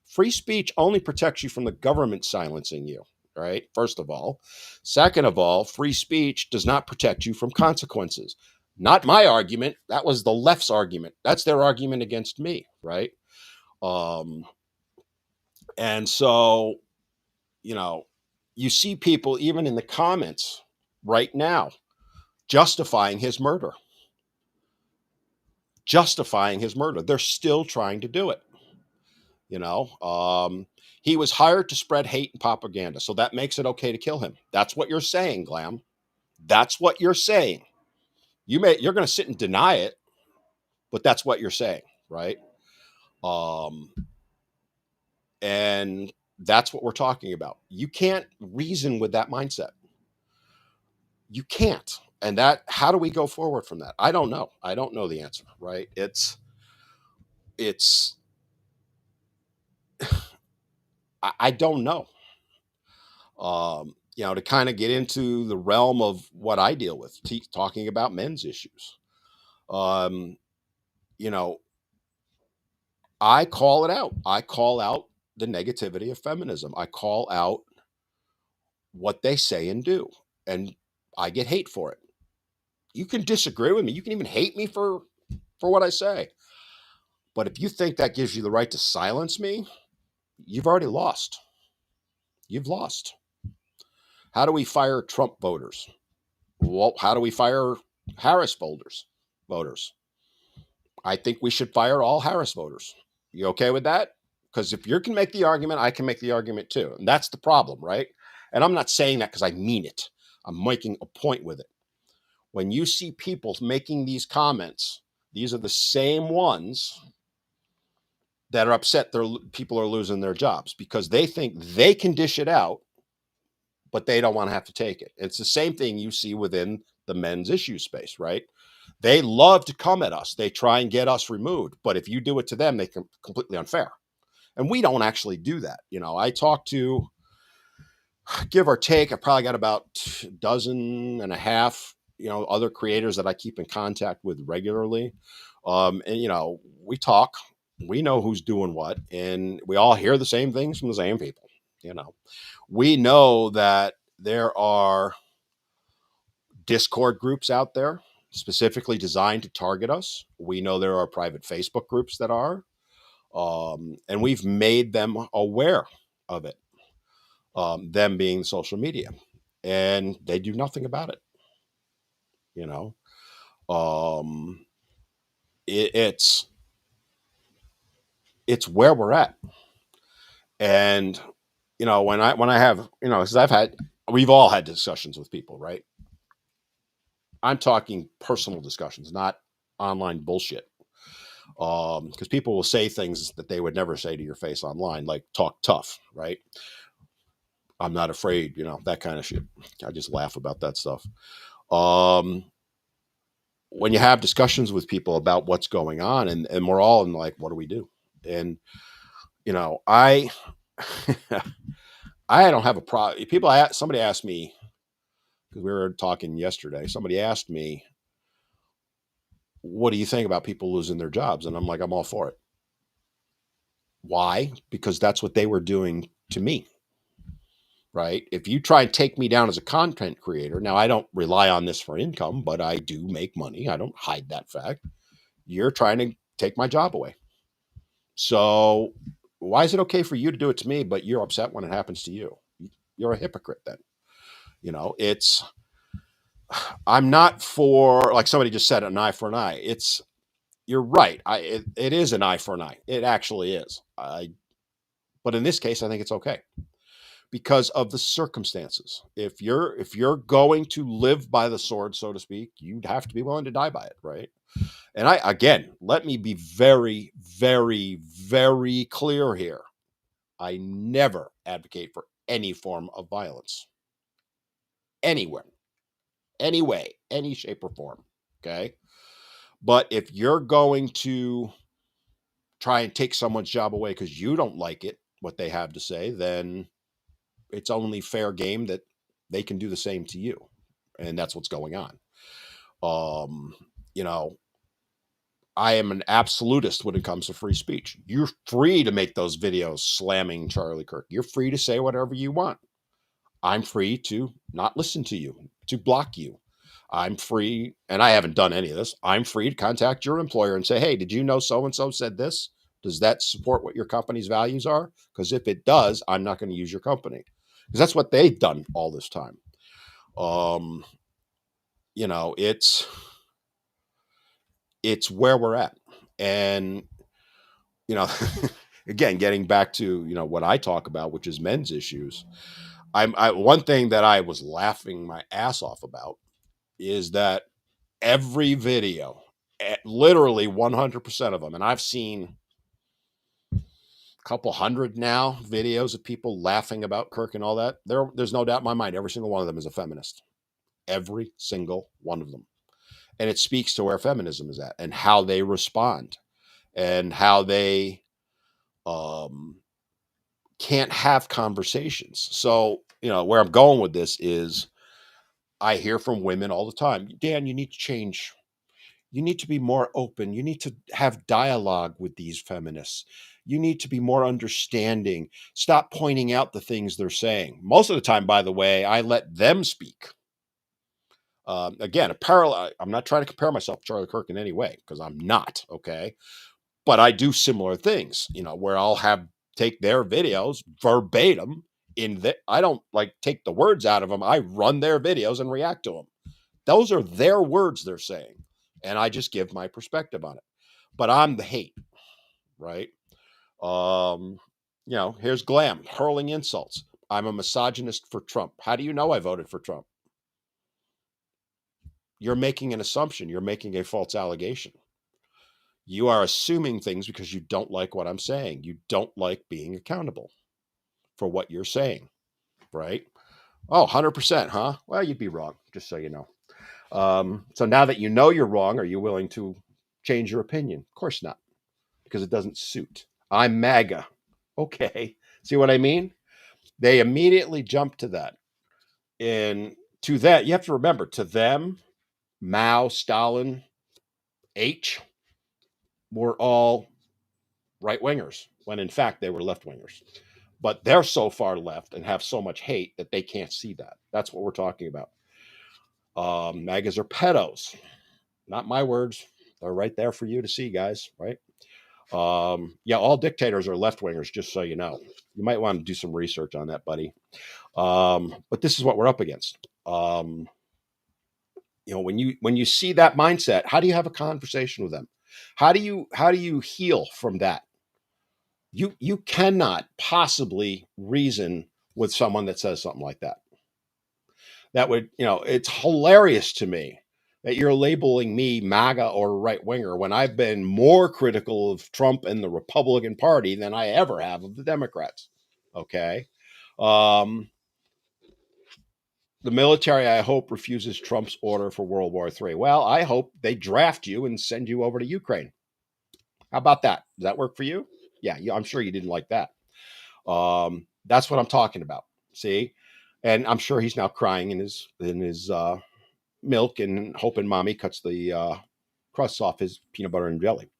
[SPEAKER 1] Free speech only protects you from the government silencing you. right? First of all. Second of all, free speech does not protect you from consequences. Not my argument. That was the left's argument. That's their argument against me, right? Um, and so, you know, you see people even in the comments right now justifying his murder, justifying his murder. They're still trying to do it. You know, he was hired to spread hate and propaganda, so that makes it okay to kill him. That's what you're saying, Glam. That's what you're saying. You're going to sit and deny it, but that's what you're saying, right? Um, and that's what we're talking about. You can't reason with that mindset. You can't. And that, how do we go forward from that? I don't know. I don't know the answer, right? It's, I don't know. You know, to kind of get into the realm of what I deal with, talking about men's issues. Um, you know, I call it out. I call out the negativity of feminism. I call out what they say and do, and I get hate for it. You can disagree with me. You can even hate me for what I say. But if you think that gives you the right to silence me, you've already lost. You've lost. How do we fire Trump voters? Well, how do we fire Harris voters? I think we should fire all Harris voters. You okay with that? Because if you can make the argument, I can make the argument too. And that's the problem, right? And I'm not saying that because I mean it. I'm making a point with it. When you see people making these comments, these are the same ones that are upset people are losing their jobs because they think they can dish it out, but they don't want to have to take it. It's the same thing you see within the men's issue space, right? They love to come at us. They try and get us removed. But if you do it to them, they can completely unfair. And we don't actually do that. You know, I talk to, give or take, I probably got about a dozen and a half, you know, other creators that I keep in contact with regularly. And, you know, we talk, we know who's doing what, and we all hear the same things from the same people. You know, we know that there are Discord groups out there specifically designed to target us. We know there are private Facebook groups that are, and we've made them aware of it, them being social media, and they do nothing about it. You know, um, it's where we're at, and you know when I have, you know, because we've all had discussions with people, right? I'm talking personal discussions, not online bullshit. Because people will say things that they would never say to your face online, like talk tough, right? I'm not afraid, you know, that kind of shit. I just laugh about that stuff. Um, when you have discussions with people about what's going on, and we're all in like, what do we do? And, you know, I don't have a problem. Somebody asked me, because we were talking yesterday, somebody asked me, what do you think about people losing their jobs? And I'm like, I'm all for it. Why? Because that's what they were doing to me. Right? If you try and take me down as a content creator, now I don't rely on this for income, but I do make money. I don't hide that fact. You're trying to take my job away. So why is it okay for you to do it to me, but you're upset when it happens to you? You're a hypocrite then. You know, I'm not for, like somebody just said, an eye for an eye. You're right. It is an eye for an eye. It actually is. But in this case, I think it's okay, because of the circumstances. If you're going to live by the sword, so to speak, you'd have to be willing to die by it, right? And let me be very, very, very clear here. I never advocate for any form of violence. Anywhere, any way, any shape or form. Okay. But if you're going to try and take someone's job away because you don't like it, what they have to say, then it's only fair game that they can do the same to you. And that's what's going on. You know, I am an absolutist when it comes to free speech. You're free to make those videos slamming Charlie Kirk. You're free to say whatever you want. I'm free to not listen to you, to block you. I'm free, and I haven't done any of this. I'm free to contact your employer and say, hey, did you know so and so said this? Does that support what your company's values are? Because if it does, I'm not going to use your company. Because that's what they've done all this time. Um, you know, it's where we're at. And, you know, again, getting back to, you know, what I talk about, which is men's issues. One thing that I was laughing my ass off about is that every video, literally 100% of them, and I've seen a couple hundred now videos of people laughing about Kirk and all that. There's no doubt in my mind, every single one of them is a feminist. Every single one of them. And it speaks to where feminism is at and how they respond and how they um, can't have conversations. So, you know, where I'm going with this is I hear from women all the time, Dan, you need to change. You need to be more open. You need to have dialogue with these feminists. You need to be more understanding. Stop pointing out the things they're saying. Most of the time, by the way, I let them speak. Again, a parallel. I'm not trying to compare myself to Charlie Kirk in any way because I'm not. Okay, but I do similar things. You know, where I'll take their videos verbatim. I don't like take the words out of them. I run their videos and react to them. Those are their words they're saying. And I just give my perspective on it. But I'm the hate, right? Um, you know, here's Glam hurling insults. I'm a misogynist for Trump. How do you know I voted for Trump? You're making an assumption. You're making a false allegation. You are assuming things because you don't like what I'm saying. You don't like being accountable for what you're saying, right? Oh, 100%, huh? Well, you'd be wrong, just so you know. So now that you know you're wrong, are you willing to change your opinion? Of course not, because it doesn't suit. I'm MAGA. Okay. See what I mean? They immediately jump to that. And to that, you have to remember, to them, Mao, Stalin, H were all right wingers, when in fact they were left wingers. But they're so far left and have so much hate that they can't see that. That's what we're talking about. MAGAs are pedos. Not my words. They're right there for you to see, guys, right? Yeah, all dictators are left wingers, just so you know. You might want to do some research on that, buddy. But this is what we're up against. You know, when you see that mindset, how do you have a conversation with them? How do you heal from that? You cannot possibly reason with someone that says something like that. That would, you know, it's hilarious to me that you're labeling me MAGA or right winger when I've been more critical of Trump and the Republican Party than I ever have of the Democrats. Okay. Um, the military, I hope, refuses Trump's order for World War III. Well, I hope they draft you and send you over to Ukraine. How about that? Does that work for you? Yeah, I'm sure you didn't like that. That's what I'm talking about. See, and I'm sure he's now crying in his milk and hoping mommy cuts the crusts off his peanut butter and jelly.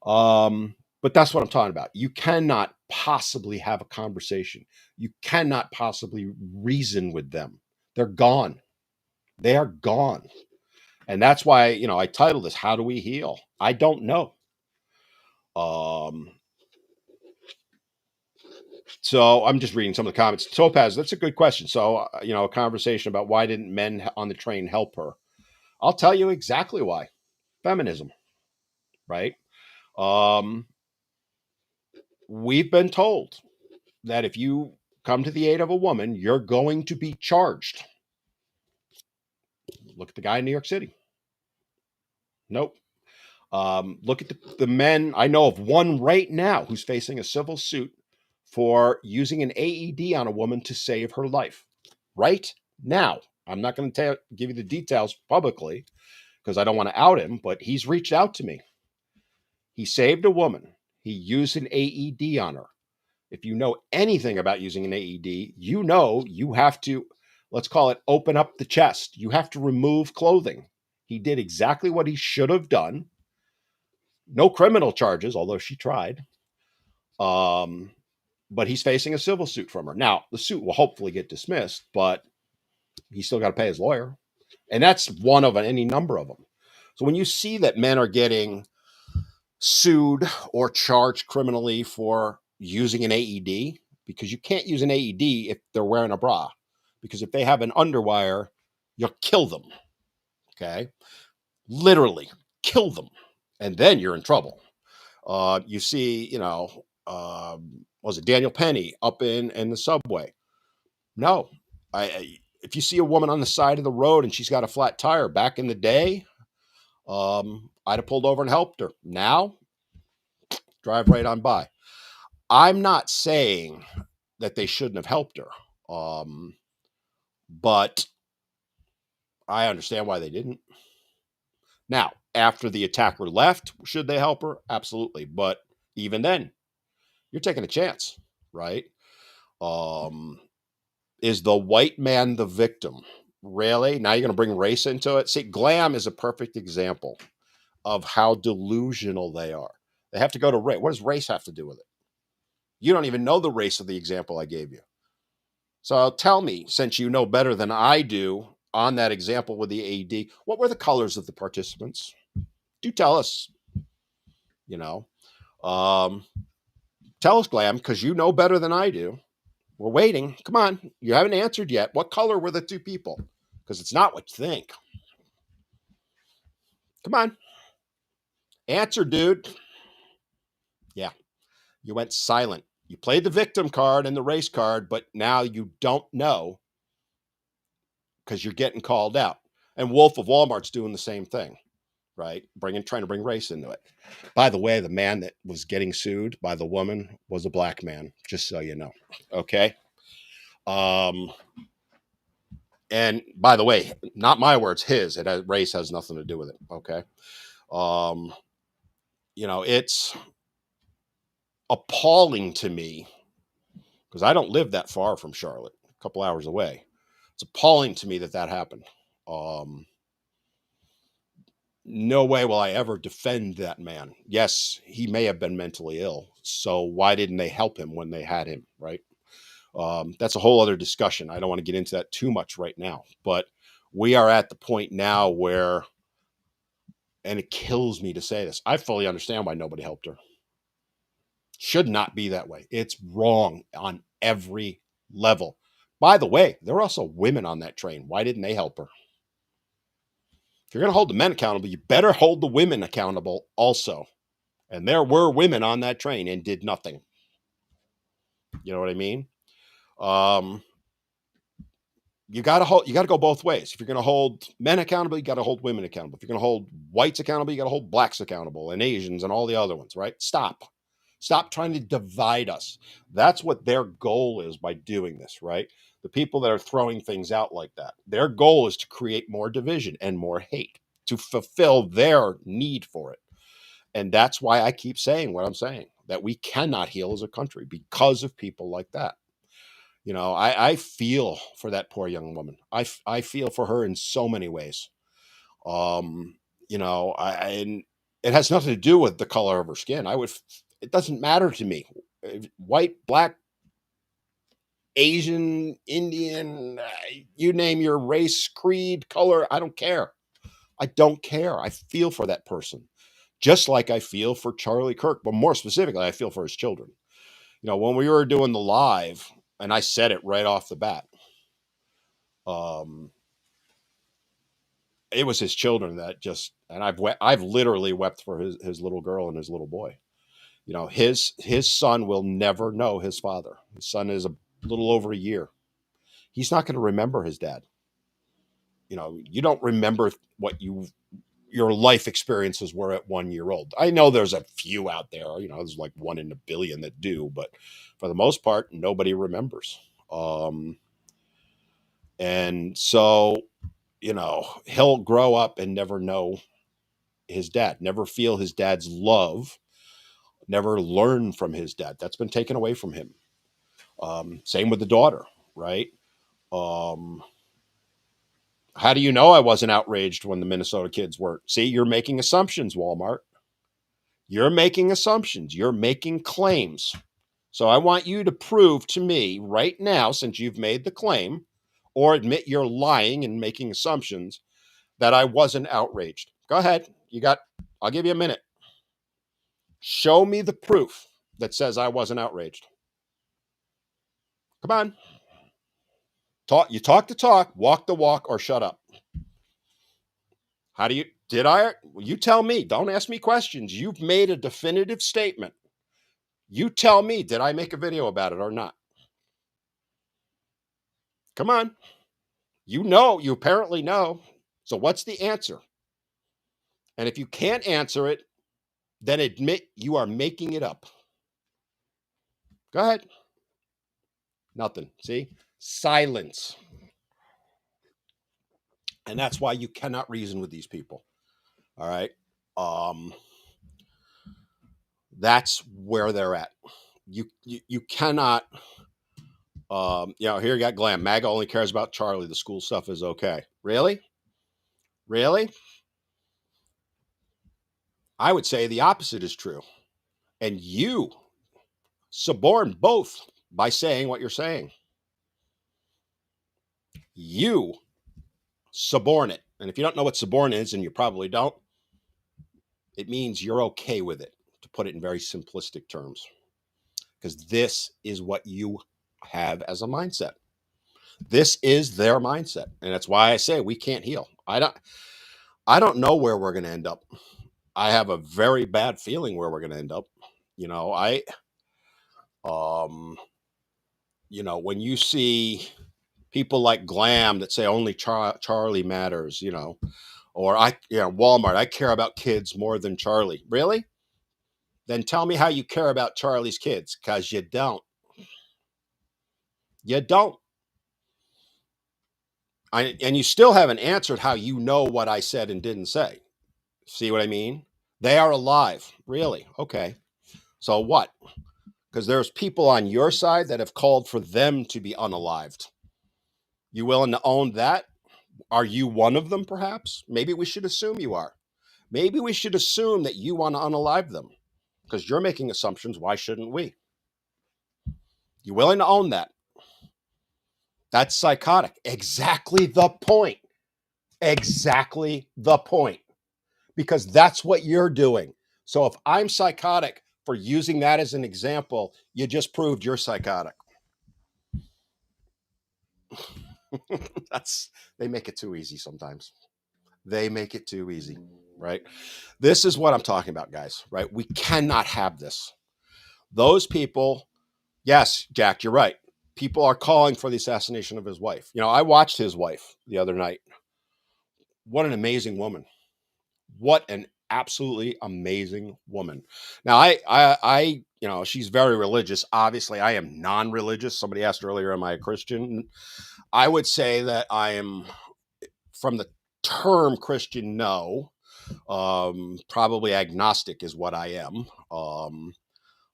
[SPEAKER 1] But that's what I'm talking about. You cannot possibly have a conversation. You cannot possibly reason with them. They're gone. They are gone. And that's why, you know, I titled this, How Do We Heal? I don't know. Um, so I'm just reading some of the comments. Topaz, that's a good question. So, you know, a conversation about why didn't men on the train help her? I'll tell you exactly why. Feminism, right? Um, we've been told that if you come to the aid of a woman, you're going to be charged. Look at the guy in New York City. Nope. Look at the men. I know of one right now who's facing a civil suit for using an AED on a woman to save her life. Right now. I'm not going to give you the details publicly because I don't want to out him, but he's reached out to me. He saved a woman. He used an AED on her. If you know anything about using an AED, you know you have to, let's call it, open up the chest. You have to remove clothing. He did exactly what he should have done. No criminal charges, although she tried. but he's facing a civil suit from her. Now, the suit will hopefully get dismissed, but he's still got to pay his lawyer. And that's one of any number of them. So when you see that men are getting sued or charged criminally for using an AED, because you can't use an AED if they're wearing a bra, because if they have an underwire, you'll kill them. Okay. Literally kill them. And then you're in trouble. You see, was it Daniel Penny up in the subway? No. If you see a woman on the side of the road and she's got a flat tire, back in the day, I'd have pulled over and helped her. Now, drive right on by. I'm not saying that they shouldn't have helped her, but I understand why they didn't. Now, after the attacker left, should they help her? Absolutely. But even then, you're taking a chance, right? Is the white man the victim? Really? Now you're going to bring race into it? See, Glam is a perfect example of how delusional they are. They have to go to race. What does race have to do with it? You don't even know the race of the example I gave you. So tell me, since you know better than I do on that example with the AED, what were the colors of the participants? Do tell us, tell us, Glam, because you know better than I do. We're waiting. Come on. You haven't answered yet. What color were the two people? Because it's not what you think. Come on. Answer, dude. Yeah. You went silent. You played the victim card and the race card, but now you don't know because you're getting called out. And Wolf of Walmart's doing the same thing, right? Trying to bring race into it. By the way, the man that was getting sued by the woman was a black man, just so you know. Okay. And by the way, not my words, his. Race has nothing to do with it. Okay. It's appalling to me because I don't live that far from Charlotte, a couple hours away. It's appalling to me that happened. No way will I ever defend that man. Yes, he may have been mentally ill. So why didn't they help him when they had him, right? That's a whole other discussion. I don't want to get into that too much right now. But we are at the point now where, and it kills me to say this, I fully understand why nobody helped her. Should not be that way. It's wrong on every level. By the way, there were also women on that train. Why didn't they help her? If you're going to hold the men accountable, you better hold the women accountable also. And there were women on that train and did nothing. You know what I mean? You got to go both ways. If you're going to hold men accountable, you got to hold women accountable. If you're going to hold whites accountable, you got to hold blacks accountable and Asians and all the other ones, right? Stop trying to divide us. That's what their goal is by doing this, right? The people that are throwing things out like that, their goal is to create more division and more hate to fulfill their need for it. And that's why I keep saying what I'm saying, that we cannot heal as a country because of people like that. I feel for that poor young woman. I feel for her in so many ways. And it has nothing to do with the color of her skin. It doesn't matter to me. White, black, Asian, Indian, you name your race, creed, color. I don't care. I don't care. I feel for that person. Just like I feel for Charlie Kirk, but more specifically, I feel for his children. When we were doing the live, and I said it right off the bat, it was his children that and I've literally wept for his little girl and his little boy. His son will never know his father. His son is a little over a year. He's not going to remember his dad. You don't remember what your life experiences were at 1 year old. I know there's a few out there, there's like 1 in a billion that do, but for the most part, nobody remembers. And so, he'll grow up and never know his dad, never feel his dad's love, never learn from his dad. That's been taken away from him. Same with the daughter, right? How do you know I wasn't outraged when the Minnesota kids were? See, you're making assumptions, Walmart. You're making assumptions. You're making claims. So I want you to prove to me right now, since you've made the claim, or admit you're lying and making assumptions, that I wasn't outraged. Go ahead. I'll give you a minute. Show me the proof that says I wasn't outraged. Come on. You talk the talk, walk the walk, or shut up. You tell me. Don't ask me questions. You've made a definitive statement. You tell me, did I make a video about it or not? Come on. You apparently know. So what's the answer? And if you can't answer it, then admit you are making it up. Go ahead. Nothing. See? Silence. And that's why you cannot reason with these people. All right. That's where they're at. You cannot. Here you got Glam. MAGA only cares about Charlie. The school stuff is okay. Really? Really? I would say the opposite is true. And you suborn both by saying what you're saying. You suborn it. And if you don't know what suborn is, and you probably don't, it means you're okay with it, to put it in very simplistic terms. Because this is what you have as a mindset. This is their mindset. And that's why I say we can't heal. I don't know where we're going to end up. I have a very bad feeling where we're going to end up. When you see people like Glam that say only Charlie matters, or Walmart, I care about kids more than Charlie. Really? Then tell me how you care about Charlie's kids, because you don't. You don't. And you still haven't answered how you know what I said and didn't say. See what I mean? They are alive. Really? Okay. So what? Because there's people on your side that have called for them to be unalived. You willing to own that? Are you one of them, perhaps? Maybe we should assume you are. Maybe we should assume that you want to unalive them, because you're making assumptions. Why shouldn't we? You willing to own that? That's psychotic. Exactly the point. Exactly the point. Because that's what you're doing. So if I'm psychotic for using that as an example, you just proved you're psychotic. They make it too easy sometimes. They make it too easy, right? This is what I'm talking about, guys, right? We cannot have this. Those people, yes, Jack, you're right. People are calling for the assassination of his wife. I watched his wife the other night. What an amazing woman. What an absolutely amazing woman. Now, she's very religious. Obviously, I am non-religious. Somebody asked earlier, am I a Christian? I would say that I am, from the term Christian, no. Probably agnostic is what I am.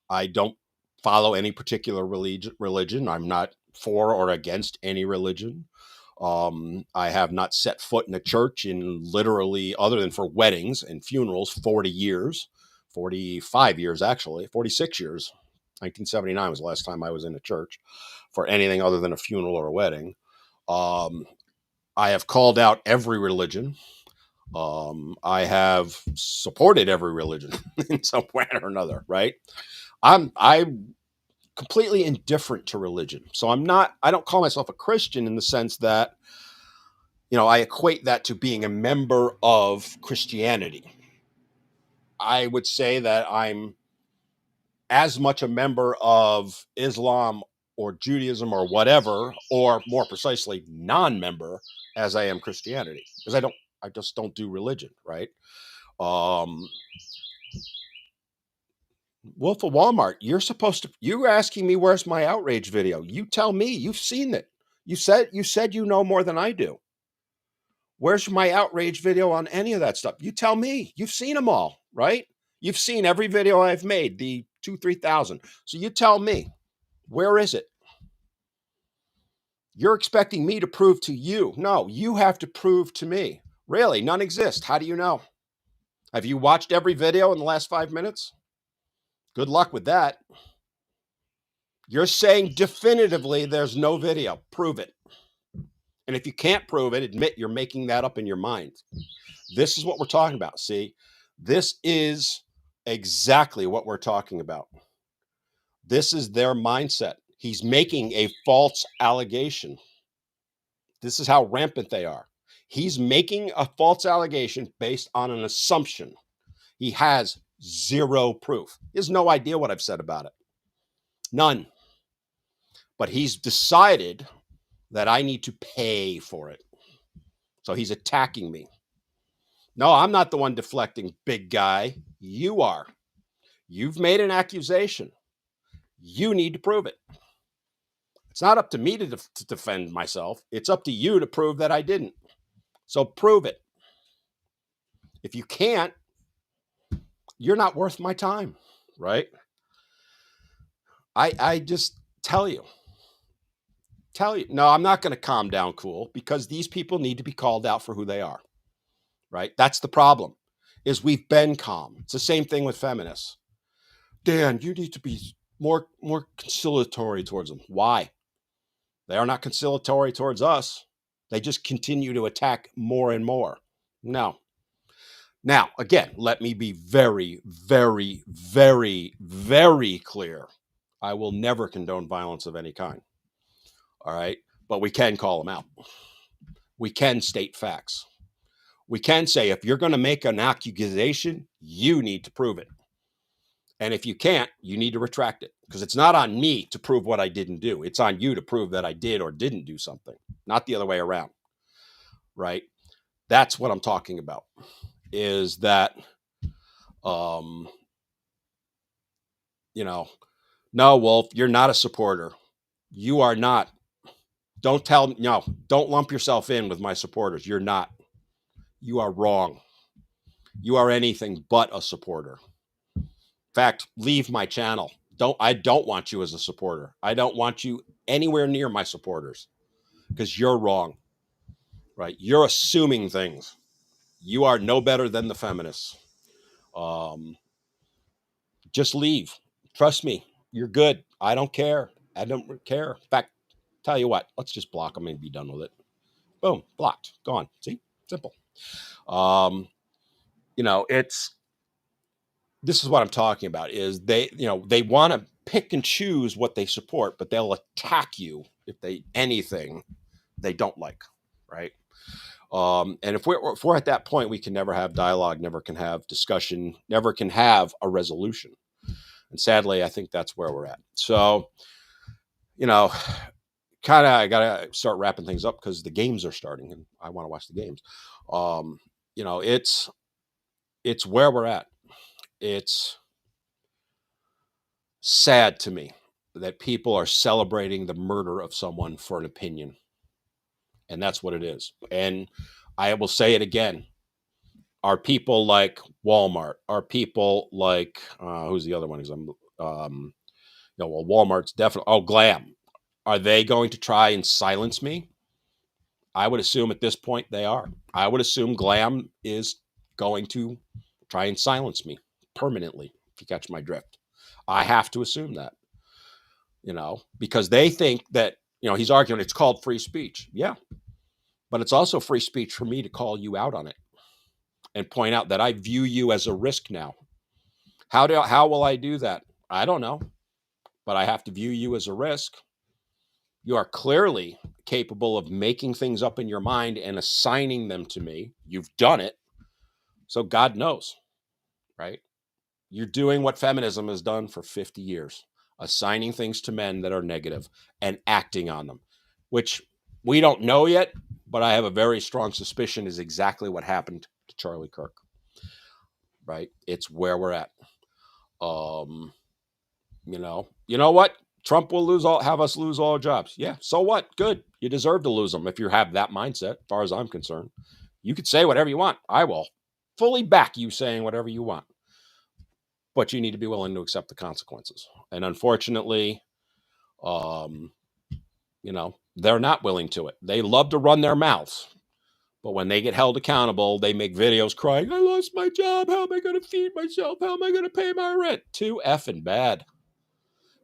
[SPEAKER 1] I don't follow any particular religion. I'm not for or against any religion. I have not set foot in a church in literally, other than for weddings and funerals, 40 years, 45 years, actually, 46 years. 1979 was the last time I was in a church for anything other than a funeral or a wedding. I have called out every religion. I have supported every religion in some way or another, right? I'm completely indifferent to religion. So I don't call myself a Christian in the sense that, I equate that to being a member of Christianity. I would say that I'm as much a member of Islam or Judaism or whatever, or more precisely, non-member, as I am Christianity, because I just don't do religion, right? Wolf of Walmart, you're asking me where's my outrage video. You tell me, you've seen it. You said you know more than I do. Where's my outrage video on any of that stuff? You tell me. You've seen them all, right? You've seen every video I've made, the 3,000. So you tell me, where is it? You're expecting me to prove to you. No, you have to prove to me. Really, none exist. How do you know? Have you watched every video in the last 5 minutes? Good luck with that. You're saying definitively there's no video. Prove it. And if you can't prove it, admit you're making that up in your mind. This is what we're talking about. See, this is exactly what we're talking about. This is their mindset. He's making a false allegation. This is how rampant they are. He's making a false allegation based on an assumption. He has zero proof. He has no idea what I've said about it. None. But he's decided that I need to pay for it. So he's attacking me. No, I'm not the one deflecting, big guy. You are. You've made an accusation. You need to prove it. It's not up to me to defend myself. It's up to you to prove that I didn't. So prove it. If you can't, you're not worth my time, right? I just tell you. No, I'm not going to calm down cool, because these people need to be called out for who they are, right? That's the problem, is we've been calm. It's the same thing with feminists. Dan, you need to be more conciliatory towards them. Why? They are not conciliatory towards us. They just continue to attack more and more. No. Now, again, let me be very, very, very, very clear. I will never condone violence of any kind. All right? But we can call them out. We can state facts. We can say, if you're going to make an accusation, you need to prove it. And if you can't, you need to retract it, because it's not on me to prove what I didn't do. It's on you to prove that I did or didn't do something, not the other way around, right? That's what I'm talking about, is that, no, Wolf, you're not a supporter. You are not. Don't lump yourself in with my supporters. You're not. You are wrong. You are anything but a supporter. In fact, leave my channel. I don't want you as a supporter. I don't want you anywhere near my supporters, because you're wrong, right? You're assuming things. You are no better than the feminists. Just leave. Trust me. You're good. I don't care. I don't care. In fact, tell you what, let's just block them and be done with it. Boom, blocked, gone. See, simple. This is what I'm talking about, is they want to pick and choose what they support, but they'll attack you if anything they don't like, right? And if we're at that point, we can never have dialogue, never can have discussion, never can have a resolution. And sadly, I think that's where we're at. So, I got to start wrapping things up, because the games are starting and I want to watch the games. It's where we're at. It's sad to me that people are celebrating the murder of someone for an opinion. And that's what it is. And I will say it again. Are people like Walmart? Are people like, who's the other one? Walmart's definitely, Glam. Are they going to try and silence me? I would assume at this point they are. I would assume Glam is going to try and silence me permanently, if you catch my drift. I have to assume that, because they think that, he's arguing it's called free speech. Yeah. But it's also free speech for me to call you out on it and point out that I view you as a risk now. How will I do that? I don't know, but I have to view you as a risk. You are clearly capable of making things up in your mind and assigning them to me. You've done it. So God knows, right? You're doing what feminism has done for 50 years, assigning things to men that are negative and acting on them, which we don't know yet, but I have a very strong suspicion is exactly what happened to Charlie Kirk, right? It's where we're at. You know what? Trump will have us lose all jobs. Yeah, so what? Good. You deserve to lose them if you have that mindset, as far as I'm concerned. You could say whatever you want. I will fully back you saying whatever you want. But you need to be willing to accept the consequences. And unfortunately, they're not willing to it. They love to run their mouths. But when they get held accountable, they make videos crying, I lost my job. How am I going to feed myself? How am I going to pay my rent? Too effing bad.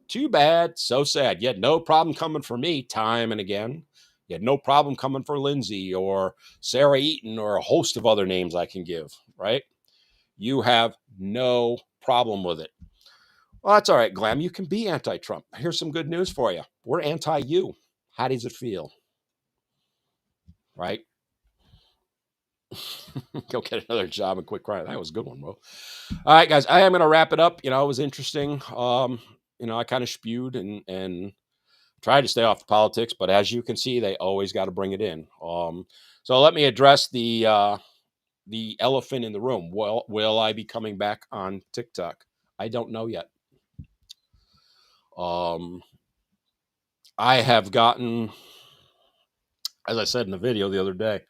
[SPEAKER 1] Too bad. So sad. You had no problem coming for me time and again. You had no problem coming for Lindsay or Sarah Eaton or a host of other names I can give, right? You have no problem with it. Well, that's all right, Glam. You can be anti-Trump. Here's some good news for you. We're anti-you. How does it feel? Right? Go get another job and quit crying. That was a good one, bro. All right, guys. I am going to wrap it up. It was interesting. I kind of spewed and tried to stay off the politics, but as you can see, they always got to bring it in. So let me address the elephant in the room. Will I be coming back on TikTok? I don't know yet. I have gotten, as I said in the video the other day,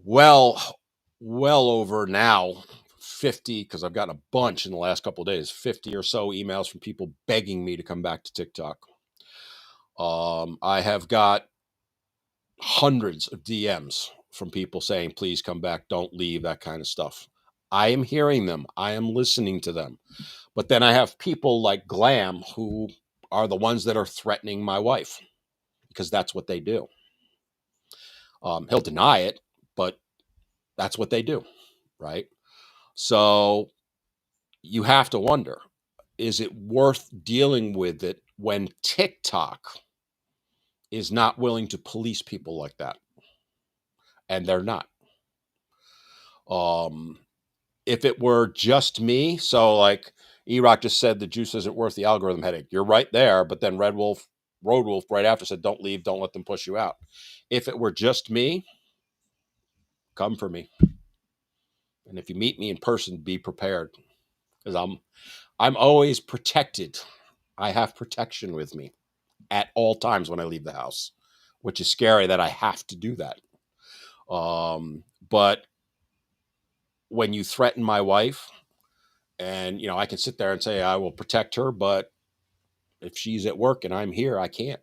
[SPEAKER 1] well over now 50, because I've gotten a bunch in the last couple of days, 50 or so emails from people begging me to come back to TikTok. I have got hundreds of DMs from people saying, please come back, don't leave, that kind of stuff. I am hearing them. I am listening to them. But then I have people like Glam who are the ones that are threatening my wife, because that's what they do. He'll deny it, but that's what they do, right? So you have to wonder, is it worth dealing with it when TikTok is not willing to police people like that? And they're not. If it were just me, so like E-Rock just said, the juice isn't worth the algorithm headache. You're right there, but then Road Wolf right after said, don't leave, don't let them push you out. If it were just me, come for me. And if you meet me in person, be prepared, because I'm always protected. I have protection with me at all times when I leave the house, which is scary that I have to do that. But when you threaten my wife, and I can sit there and say I will protect her, but if she's at work and I'm here, I can't.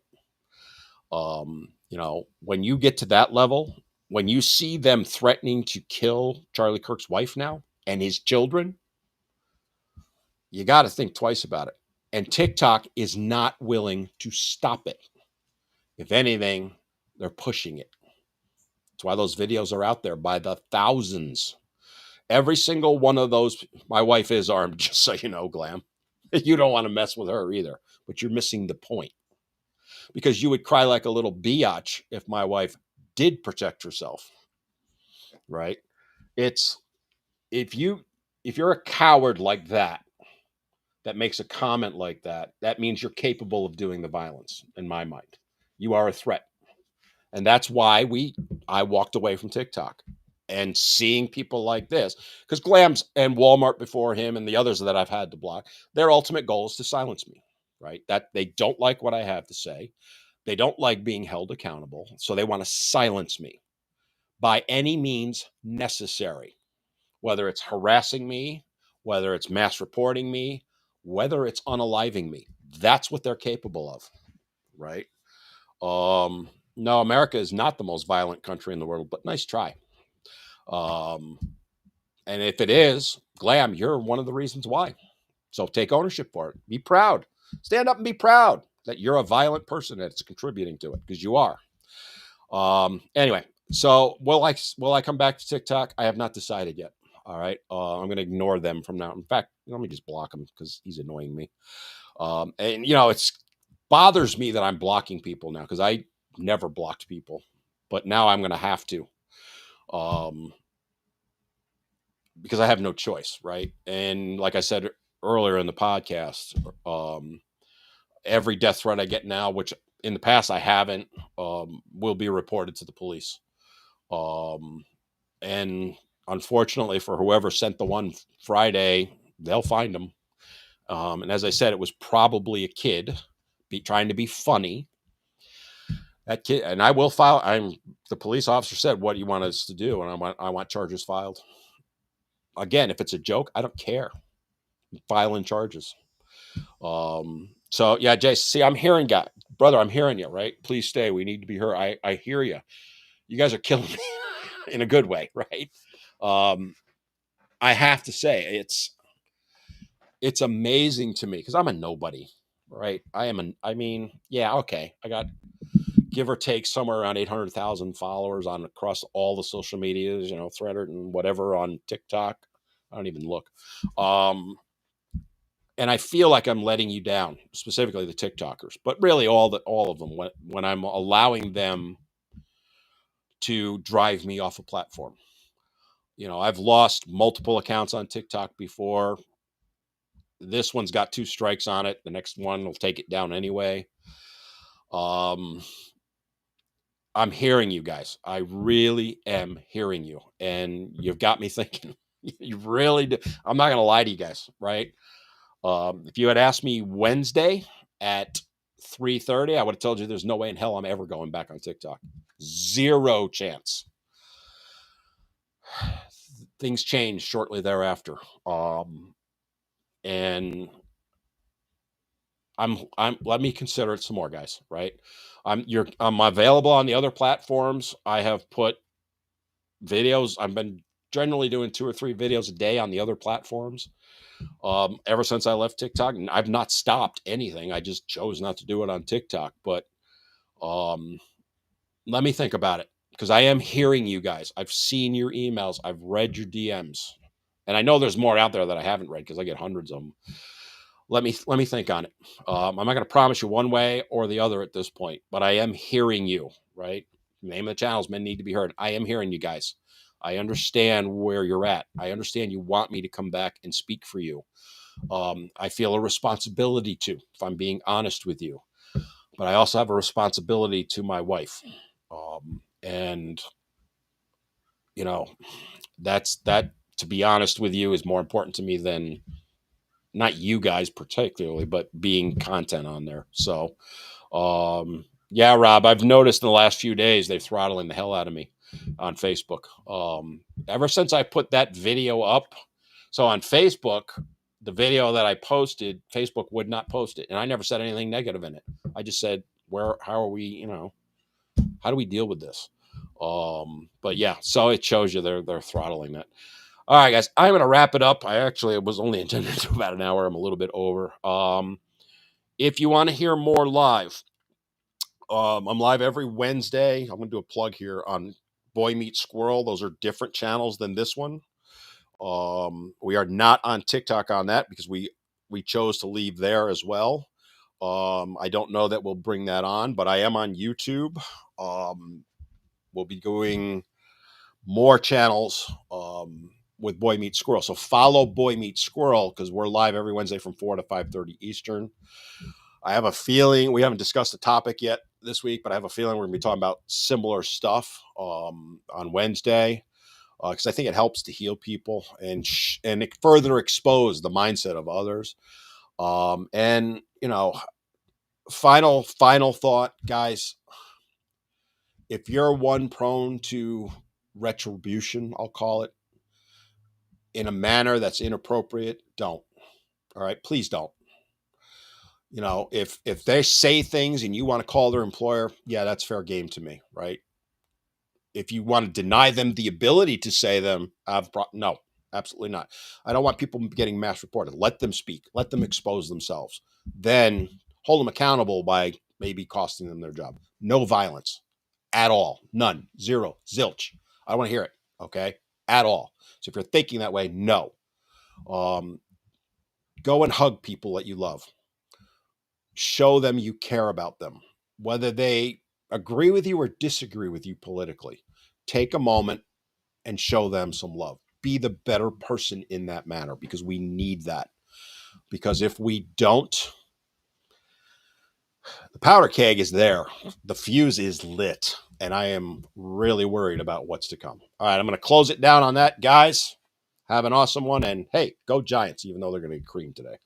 [SPEAKER 1] When you get to that level, when you see them threatening to kill Charlie Kirk's wife now and his children, you got to think twice about it. And TikTok is not willing to stop it. If anything, they're pushing it. That's why those videos are out there by the thousands. Every single one of those, my wife is armed, just so you know, Glam. You don't want to mess with her either, but you're missing the point. Because you would cry like a little biatch if my wife did protect herself, right? It's if you're a coward like that makes a comment like that, that means you're capable of doing the violence. In my mind, you are a threat, and that's why I walked away from TikTok. And seeing people like this, because Glam's and Walmart before him and the others that I've had to block, their ultimate goal is to silence me, right? That they don't like what I have to say. They don't like being held accountable, so they want to silence me by any means necessary, whether it's harassing me, whether it's mass reporting me, whether it's unaliving me. That's what they're capable of, right? No, America is not the most violent country in the world, but nice try. And if it is, Glam, you're one of the reasons why. So take ownership for it. Be proud. Stand up and be proud that you're a violent person that's contributing to it, because you are. Anyway, so will I come back to TikTok? I have not decided yet. All right. I'm going to ignore them from now. In fact, let me just block him because he's annoying me. And it's bothers me that I'm blocking people now, because I never blocked people, but now I'm going to have to. Because I have no choice, right? And like I said earlier in the podcast, every death threat I get now, which in the past I haven't, will be reported to the police. And unfortunately for whoever sent the one Friday, they'll find them. And as I said, it was probably a kid trying to be funny. That kid, and I will file. The police officer said, "What do you want us to do?" And I want charges filed. Again, if it's a joke, I don't care. I'm filing charges. So yeah, Jason, see, I'm hearing you, brother. I'm hearing you, right? Please stay. We need to be heard. I hear you. You guys are killing me in a good way, right? I have to say, it's amazing to me because I'm a nobody, right? I mean, yeah, okay. I got give or take somewhere around 800,000 followers on across all the social medias, Threader and whatever on TikTok. I don't even look. And I feel like I'm letting you down, specifically the TikTokers, but really all of them when I'm allowing them to drive me off a platform. I've lost multiple accounts on TikTok before. This one's got 2 strikes on it. The next one will take it down anyway. I'm hearing you guys. I really am hearing you. And you've got me thinking. You really do. I'm not going to lie to you guys, right? If you had asked me Wednesday at 3:30, I would have told you there's no way in hell I'm ever going back on TikTok. Zero chance. Things changed shortly thereafter. And I'm let me consider it some more, guys, right? I'm available on the other platforms. I have put videos. I've been generally doing 2 or 3 videos a day on the other platforms. Ever since I left TikTok, and I've not stopped anything. I just chose not to do it on TikTok. But let me think about it, because I am hearing you guys. I've seen your emails. I've read your DMs, and I know there's more out there that I haven't read because I get hundreds of them. Let me think on it. I'm not going to promise you one way or the other at this point, but I am hearing you, right? Name of the channels, men need to be heard. I am hearing you guys. I understand where you're at. I understand you want me to come back and speak for you. I feel a responsibility to, if I'm being honest with you, but I also have a responsibility to my wife. And that, to be honest with you, is more important to me than not you guys particularly, but being content on there. So, yeah, Rob, I've noticed in the last few days, they're throttling the hell out of me on Facebook. Ever since I put that video up. So on Facebook, the video that I posted, Facebook would not post it. And I never said anything negative in it. I just said, how are we, how do we deal with this? But yeah, so it shows you they're throttling that. All right, guys, I'm going to wrap it up. It was only intended to about an hour. I'm a little bit over. If you want to hear more live, I'm live every Wednesday. I'm going to do a plug here on Boy Meets Squirrel. Those are different channels than this one. We are not on TikTok on that because we chose to leave there as well. I don't know that we'll bring that on, but I am on YouTube. We'll be doing more channels with Boy Meets Squirrel. So follow Boy Meets Squirrel because we're live every Wednesday from 4 to 5:30 Eastern. I have a feeling, we haven't discussed the topic yet this week, but I have a feeling we're going to be talking about similar stuff on Wednesday, because I think it helps to heal people and further expose the mindset of others. And final thought, guys. If you're one prone to retribution, I'll call it, in a manner that's inappropriate, don't. All right, please don't. If they say things and you want to call their employer, yeah, that's fair game to me, right? If you want to deny them the ability to say them, no, absolutely not. I don't want people getting mass reported. Let them speak. Let them expose themselves. Then hold them accountable by maybe costing them their job. No violence at all. None. Zero. Zilch. I don't want to hear it. Okay? At all. So if you're thinking that way, no. Go and hug people that you love. Show them you care about them, whether they agree with you or disagree with you politically. Take a moment and show them some love. Be the better person in that manner, because we need that. Because if we don't, the powder keg is there. The fuse is lit. And I am really worried about what's to come. All right, I'm going to close it down on that, guys. Have an awesome one. And hey, go Giants, even though they're going to get creamed today.